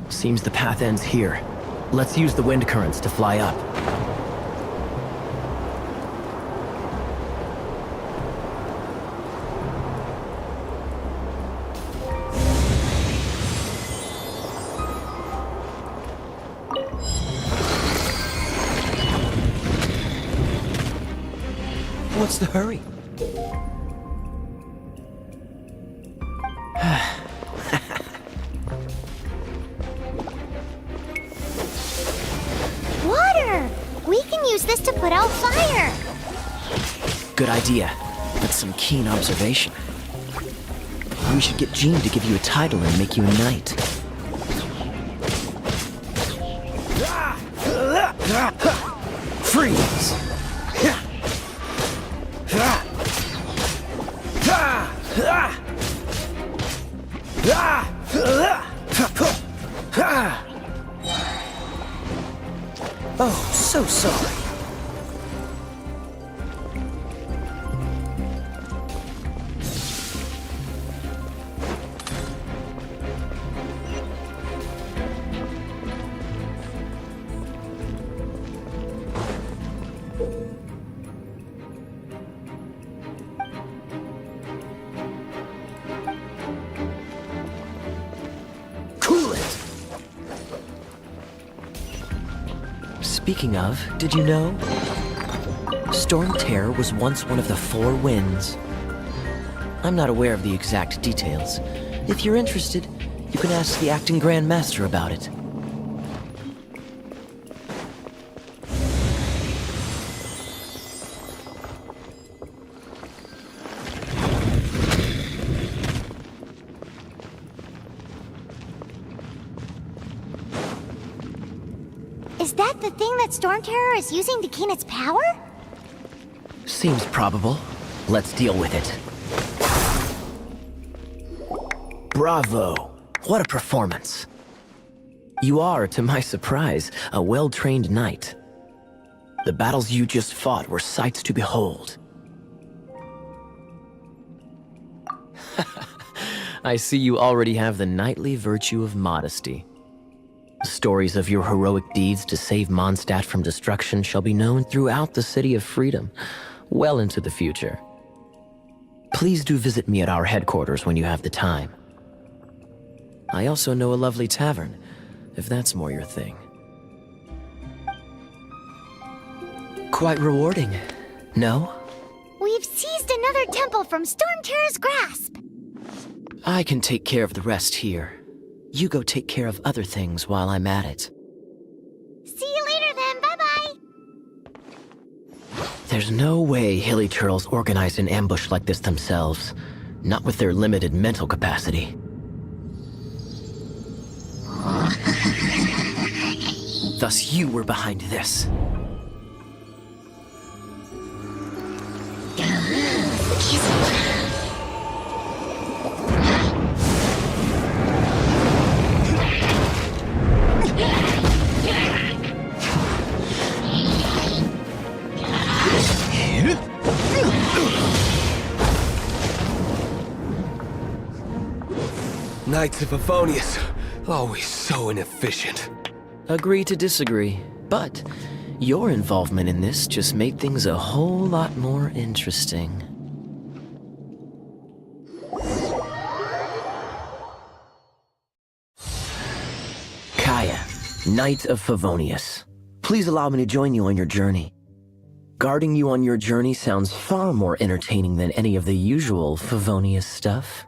Speaker 5: Seems the path ends here. Let's use the wind currents to fly up. What's the hurry?
Speaker 1: Water! We can use this to put out fire.
Speaker 5: Good idea. That's some keen observation. We should get Jean to give you a title and make you a knight. Freeze! Oh, so sorry. Speaking of, did you know? Stormterror was once one of the Four Winds. I'm not aware of the exact details. If you're interested, you can ask the acting Grand Master about it.
Speaker 1: the thing that Stormterror is using to gain its power?
Speaker 5: Seems probable. Let's deal with it. Bravo! What a performance. You are, to my surprise, a well-trained knight. The battles you just fought were sights to behold. I see you already have the knightly virtue of modesty. Stories of your heroic deeds to save Mondstadt from destruction shall be known throughout the City of Freedom, well into the future. Please do visit me at our headquarters when you have the time. I also know a lovely tavern, if that's more your thing. Quite rewarding, no?
Speaker 1: We've seized another temple from Stormterror's grasp.
Speaker 5: I can take care of the rest here. You go take care of other things while I'm at it.
Speaker 1: See you later then, bye-bye.
Speaker 5: There's no way hilichurls organized an ambush like this themselves, not with their limited mental capacity. Thus you were behind this.
Speaker 9: Knights of Favonius, always so inefficient.
Speaker 5: Agree to disagree, but your involvement in this just made things a whole lot more interesting. Kaeya, Knight of Favonius. Please allow me to join you on your journey. Guarding you on your journey sounds far more entertaining than any of the usual Favonius stuff.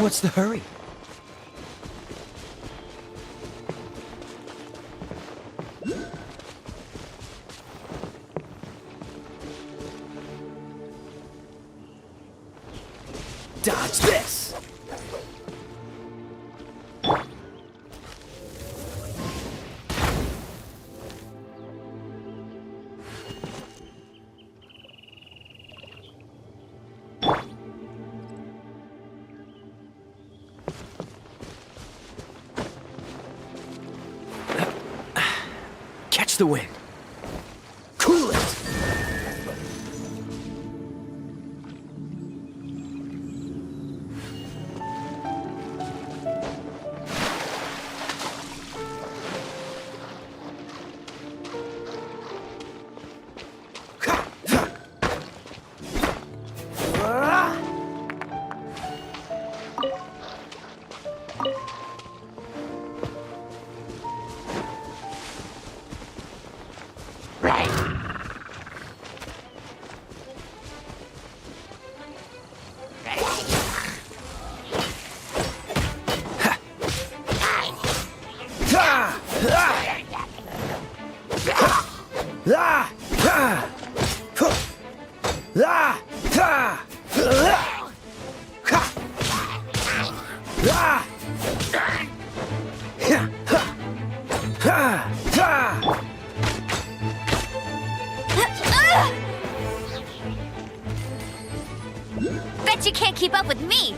Speaker 5: What's the hurry? Dodge this! Catch the wind. Cool it!
Speaker 4: Bet you can't keep up with me!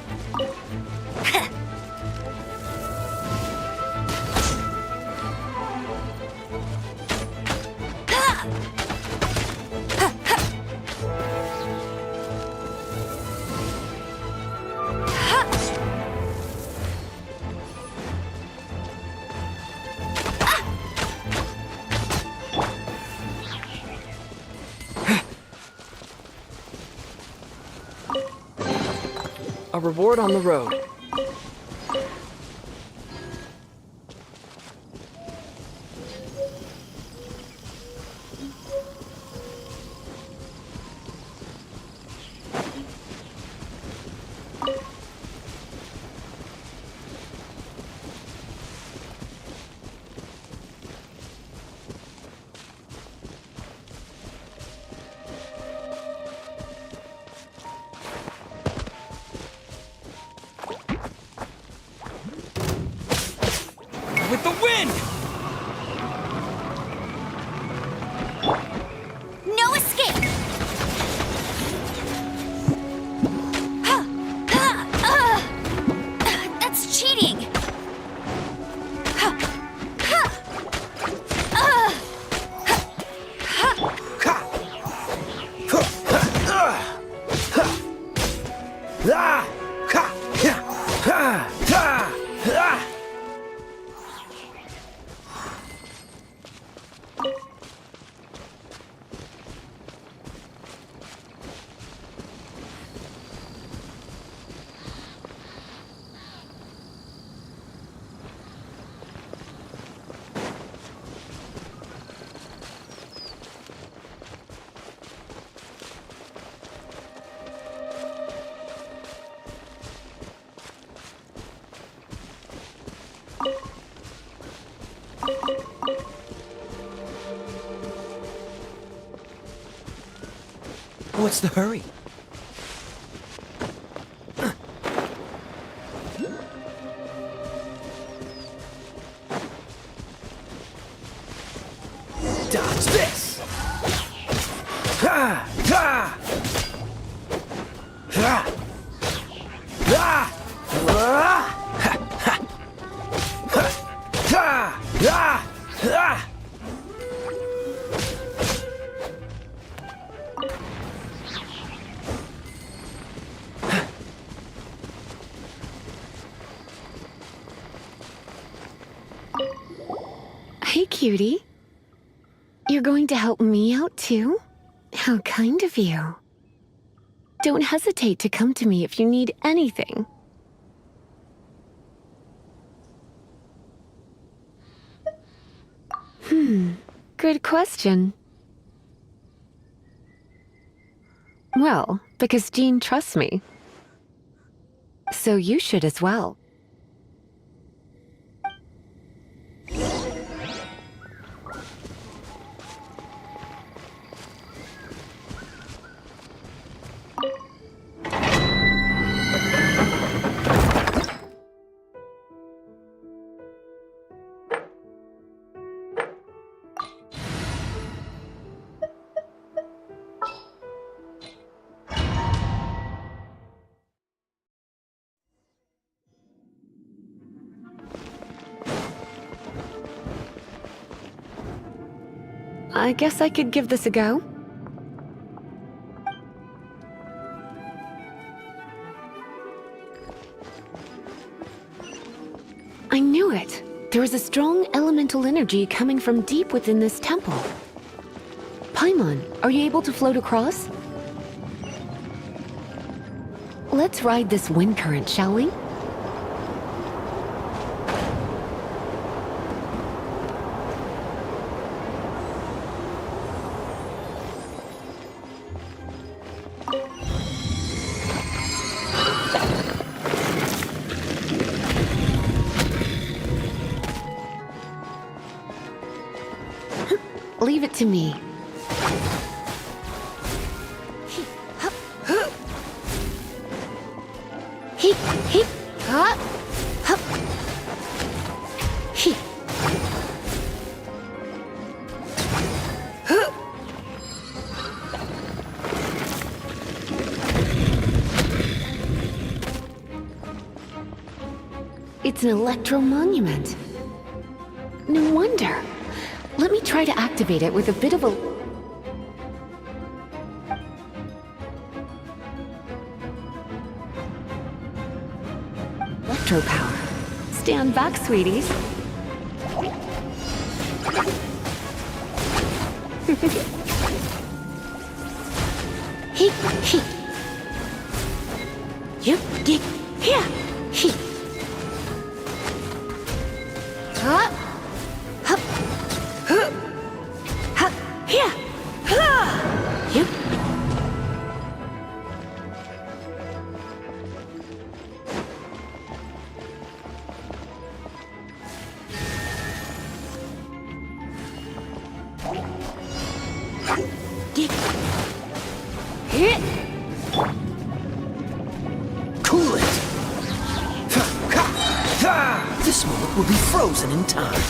Speaker 3: A reward on the road. With the wind!
Speaker 4: No escape! That's cheating!
Speaker 5: What's the hurry? Dodge this! Ha! Ha! Ha! Ha!
Speaker 6: Hey, cutie. You're going to help me out, too? How kind of you. Don't hesitate to come to me if you need anything. Good question. Well, because Jean trusts me. So you should as well. I guess I could give this a go. I knew it. There is a strong elemental energy coming from deep within this temple. Paimon, are you able to float across? Let's ride this wind current, shall we? Leave it to me. It's an electro-monument. No wonder. Let me try to activate it with a bit of a... electro power. Stand back, sweeties. He, you, here, he. Up, up, up, here, you.
Speaker 5: Cool it! This moment will be frozen in time.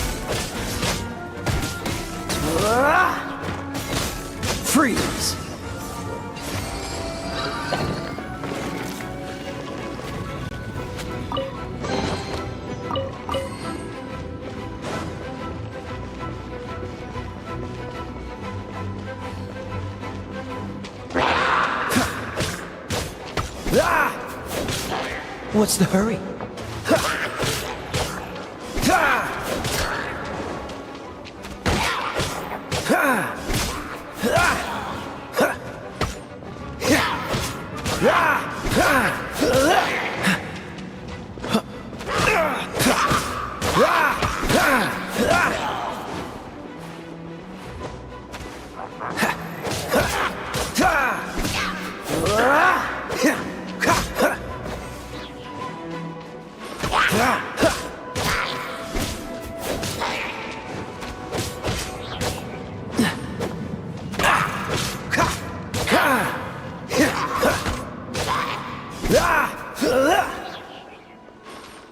Speaker 5: Freeze! What's the hurry?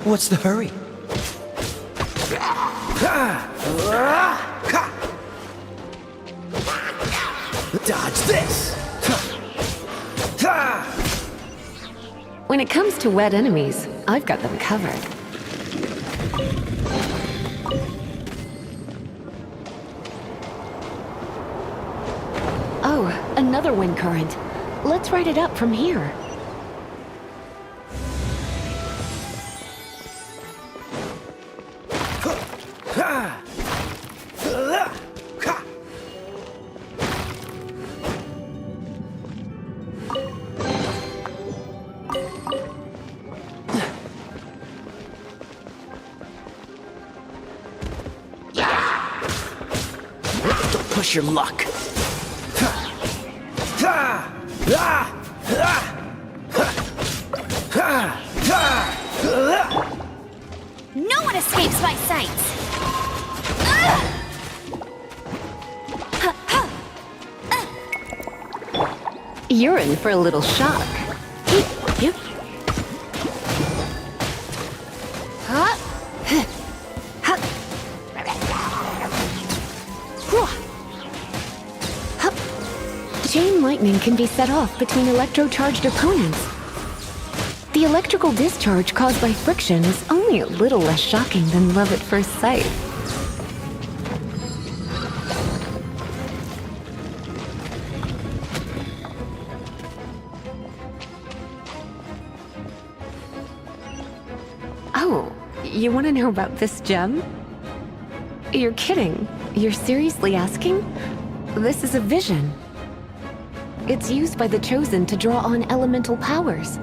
Speaker 5: What's the hurry? Dodge this!
Speaker 6: When it comes to wet enemies, I've got them covered. Oh, another wind current. Let's ride it up from here.
Speaker 5: Don't push your luck.
Speaker 4: No one escapes my sights!
Speaker 6: You're in for a little shock. Yep. Chain lightning can be set off between electro-charged opponents. The electrical discharge caused by friction is only a little less shocking than love at first sight. Oh, you want to know about this gem? You're kidding. You're seriously asking? This is a vision. It's used by the Chosen to draw on elemental powers.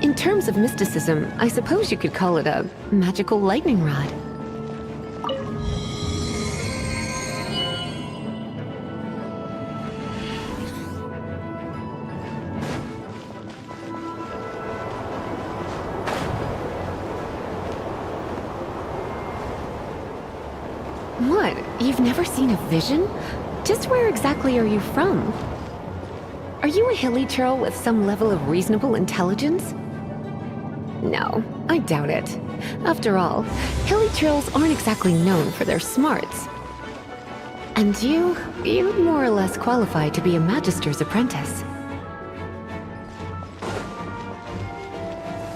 Speaker 6: In terms of mysticism, I suppose you could call it a magical lightning rod. What? You've never seen a vision? Just where exactly are you from? Are you a hilichurl with some level of reasonable intelligence? No, I doubt it. After all, hilichurls aren't exactly known for their smarts. And you'd more or less qualify to be a magister's apprentice.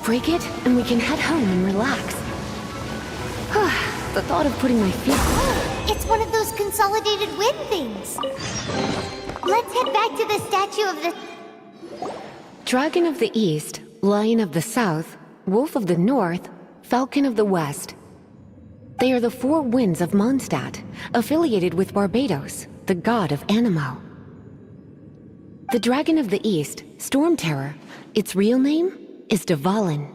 Speaker 6: break it, and we can head home and relax. The thought of putting my feet...
Speaker 1: It's one of those consolidated wind things. Let's head back to the statue of the...
Speaker 6: Dragon of the East, Lion of the South, Wolf of the North, Falcon of the West. They are the four winds of Mondstadt, affiliated with Barbados, the god of Animo. The Dragon of the East, Stormterror, its real name is Dvalin.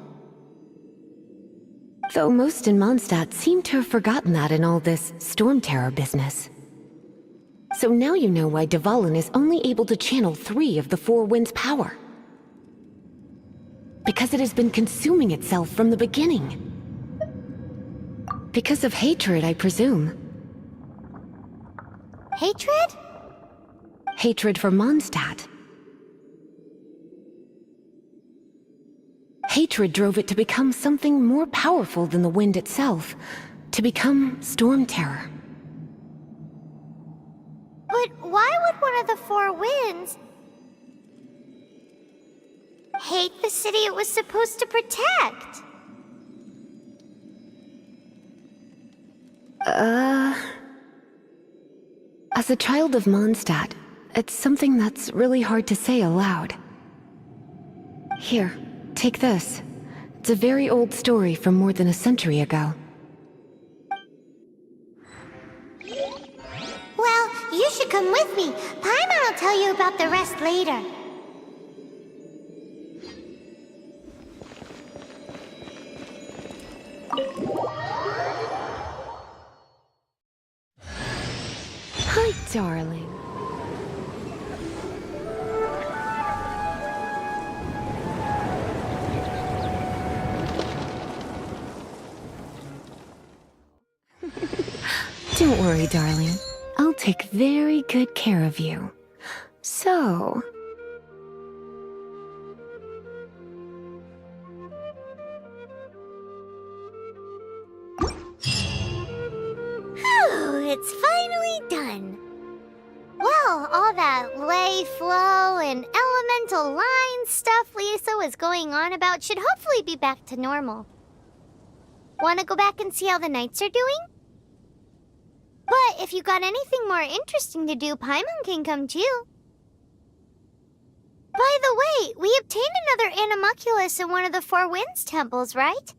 Speaker 6: Though most in Mondstadt seem to have forgotten that in all this Stormterror business. So now you know why Dvalin is only able to channel 3 of the four winds' power. Because it has been consuming itself from the beginning. Because of hatred, I presume.
Speaker 1: Hatred?
Speaker 6: Hatred for Mondstadt. Hatred drove it to become something more powerful than the wind itself. To become Stormterror.
Speaker 1: But why would one of the four winds hate the city it was supposed to protect?
Speaker 6: As a child of Mondstadt, it's something that's really hard to say aloud. Here, take this. It's a very old story from more than a century ago.
Speaker 1: Well, you should come with me. Paimon will tell you about the rest later.
Speaker 6: Hi, darling. Don't worry, darling. I'll take very good care of you. So...
Speaker 1: Whew, it's finally done. Well, all that ley flow and elemental line stuff Lisa was going on about should hopefully be back to normal. Want to go back and see how the knights are doing? But if you got anything more interesting to do, Paimon can come too. By the way, we obtained another animalculus in one of the Four Winds temples, right?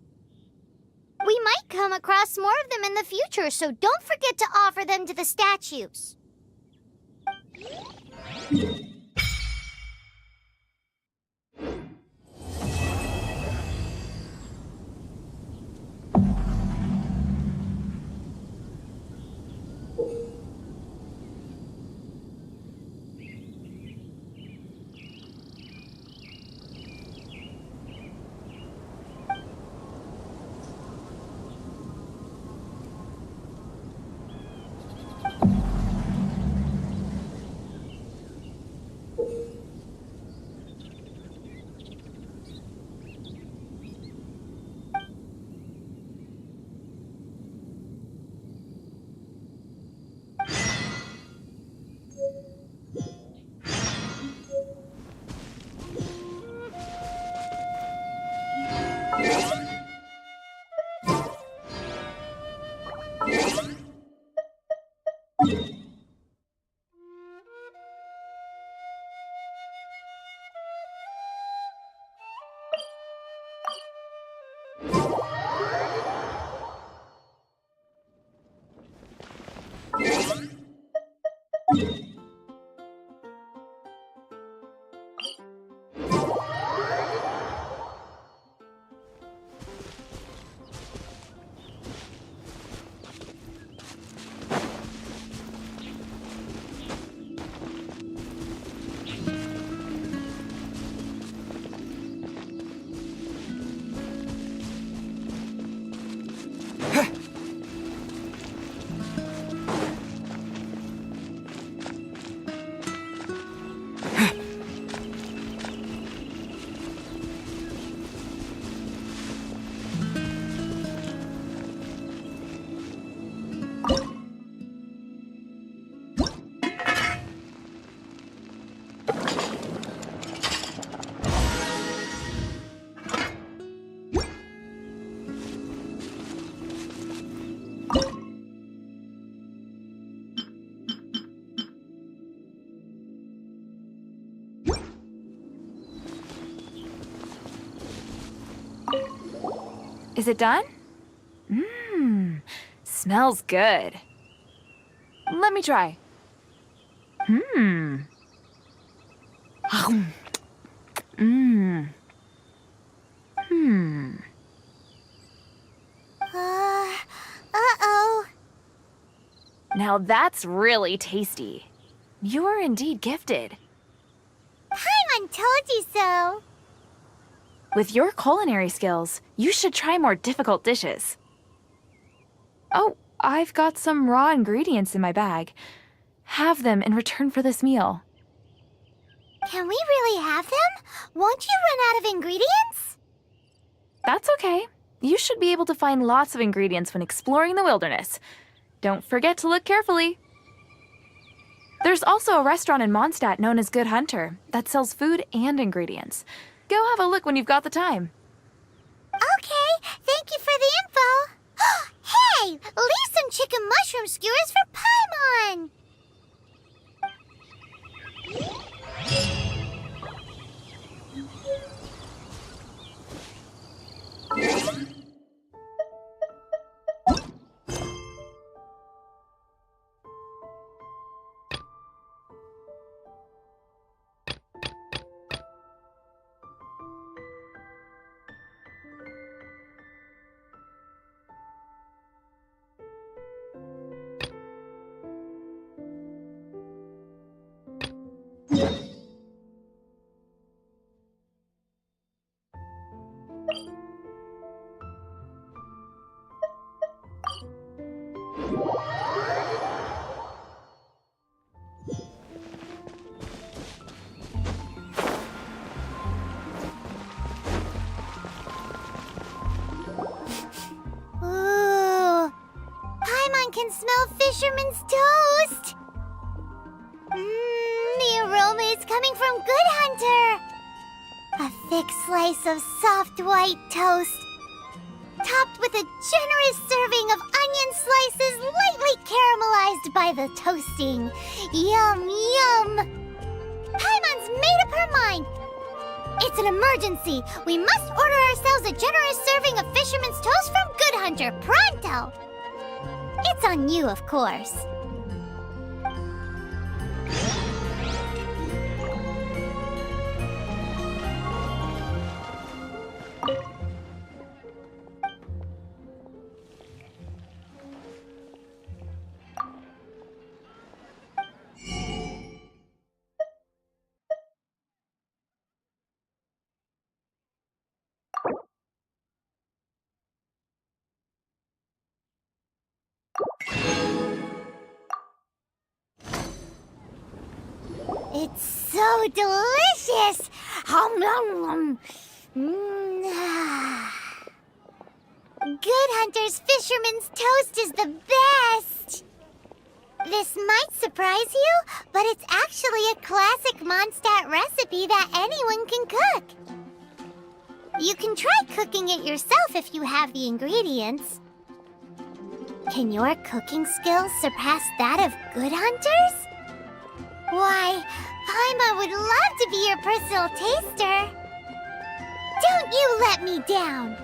Speaker 1: We might come across more of them in the future, so don't forget to offer them to the statues.
Speaker 2: Is it done? Mmm, smells good. Let me try. Mmm. Mmm. Hmm.
Speaker 1: Uh-oh.
Speaker 2: Now that's really tasty. You are indeed gifted.
Speaker 1: Paimon told you so.
Speaker 2: With your culinary skills, you should try more difficult dishes. Oh, I've got some raw ingredients in my bag. Have them in return for this meal.
Speaker 1: Can we really have them? Won't you run out of ingredients?
Speaker 2: That's okay. You should be able to find lots of ingredients when exploring the wilderness. Don't forget to look carefully. There's also a restaurant in Mondstadt known as Good Hunter that sells food and ingredients. Go have a look when you've got the time.
Speaker 1: Okay, thank you for the info. Hey, leave some chicken mushroom skewers for Paimon. Ooh, Paimon can smell fisherman's toast. The aroma is coming from Good Hunter. A thick slice of soft white toast, topped with a generous serving of onion slices lightly caramelized by the toasting. Yum, yum! Paimon's made up her mind. It's an emergency. We must order ourselves a generous serving of fisherman's toast from Good Hunter, pronto! It's on you, of course. It's so delicious! Hum, nom, nom. Good Hunter's Fisherman's Toast is the best! This might surprise you, but it's actually a classic Mondstadt recipe that anyone can cook. You can try cooking it yourself if you have the ingredients. Can your cooking skills surpass that of Good Hunter's? Why, Paimon would love to be your personal taster. Don't you let me down!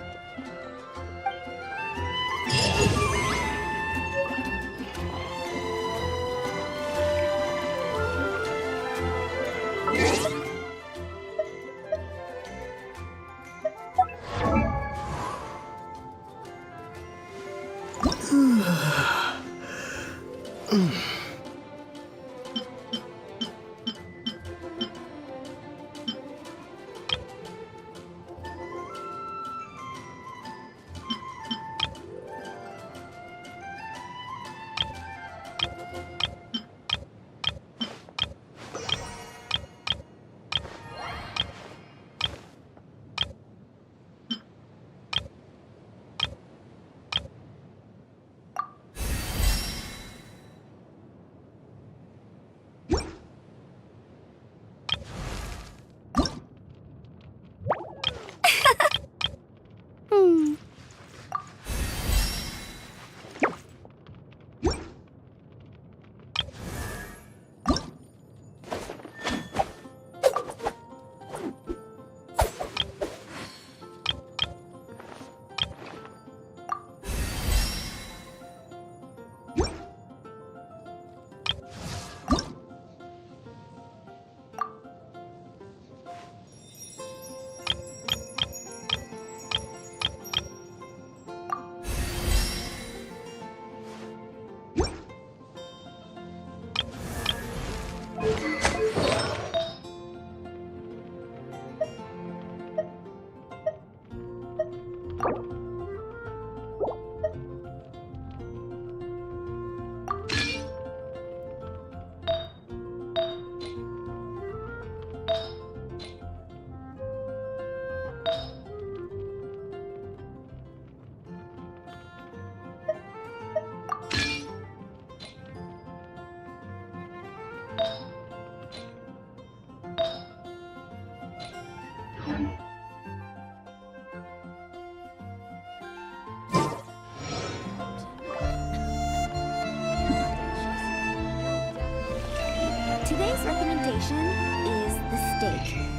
Speaker 4: Today's recommendation is the steak.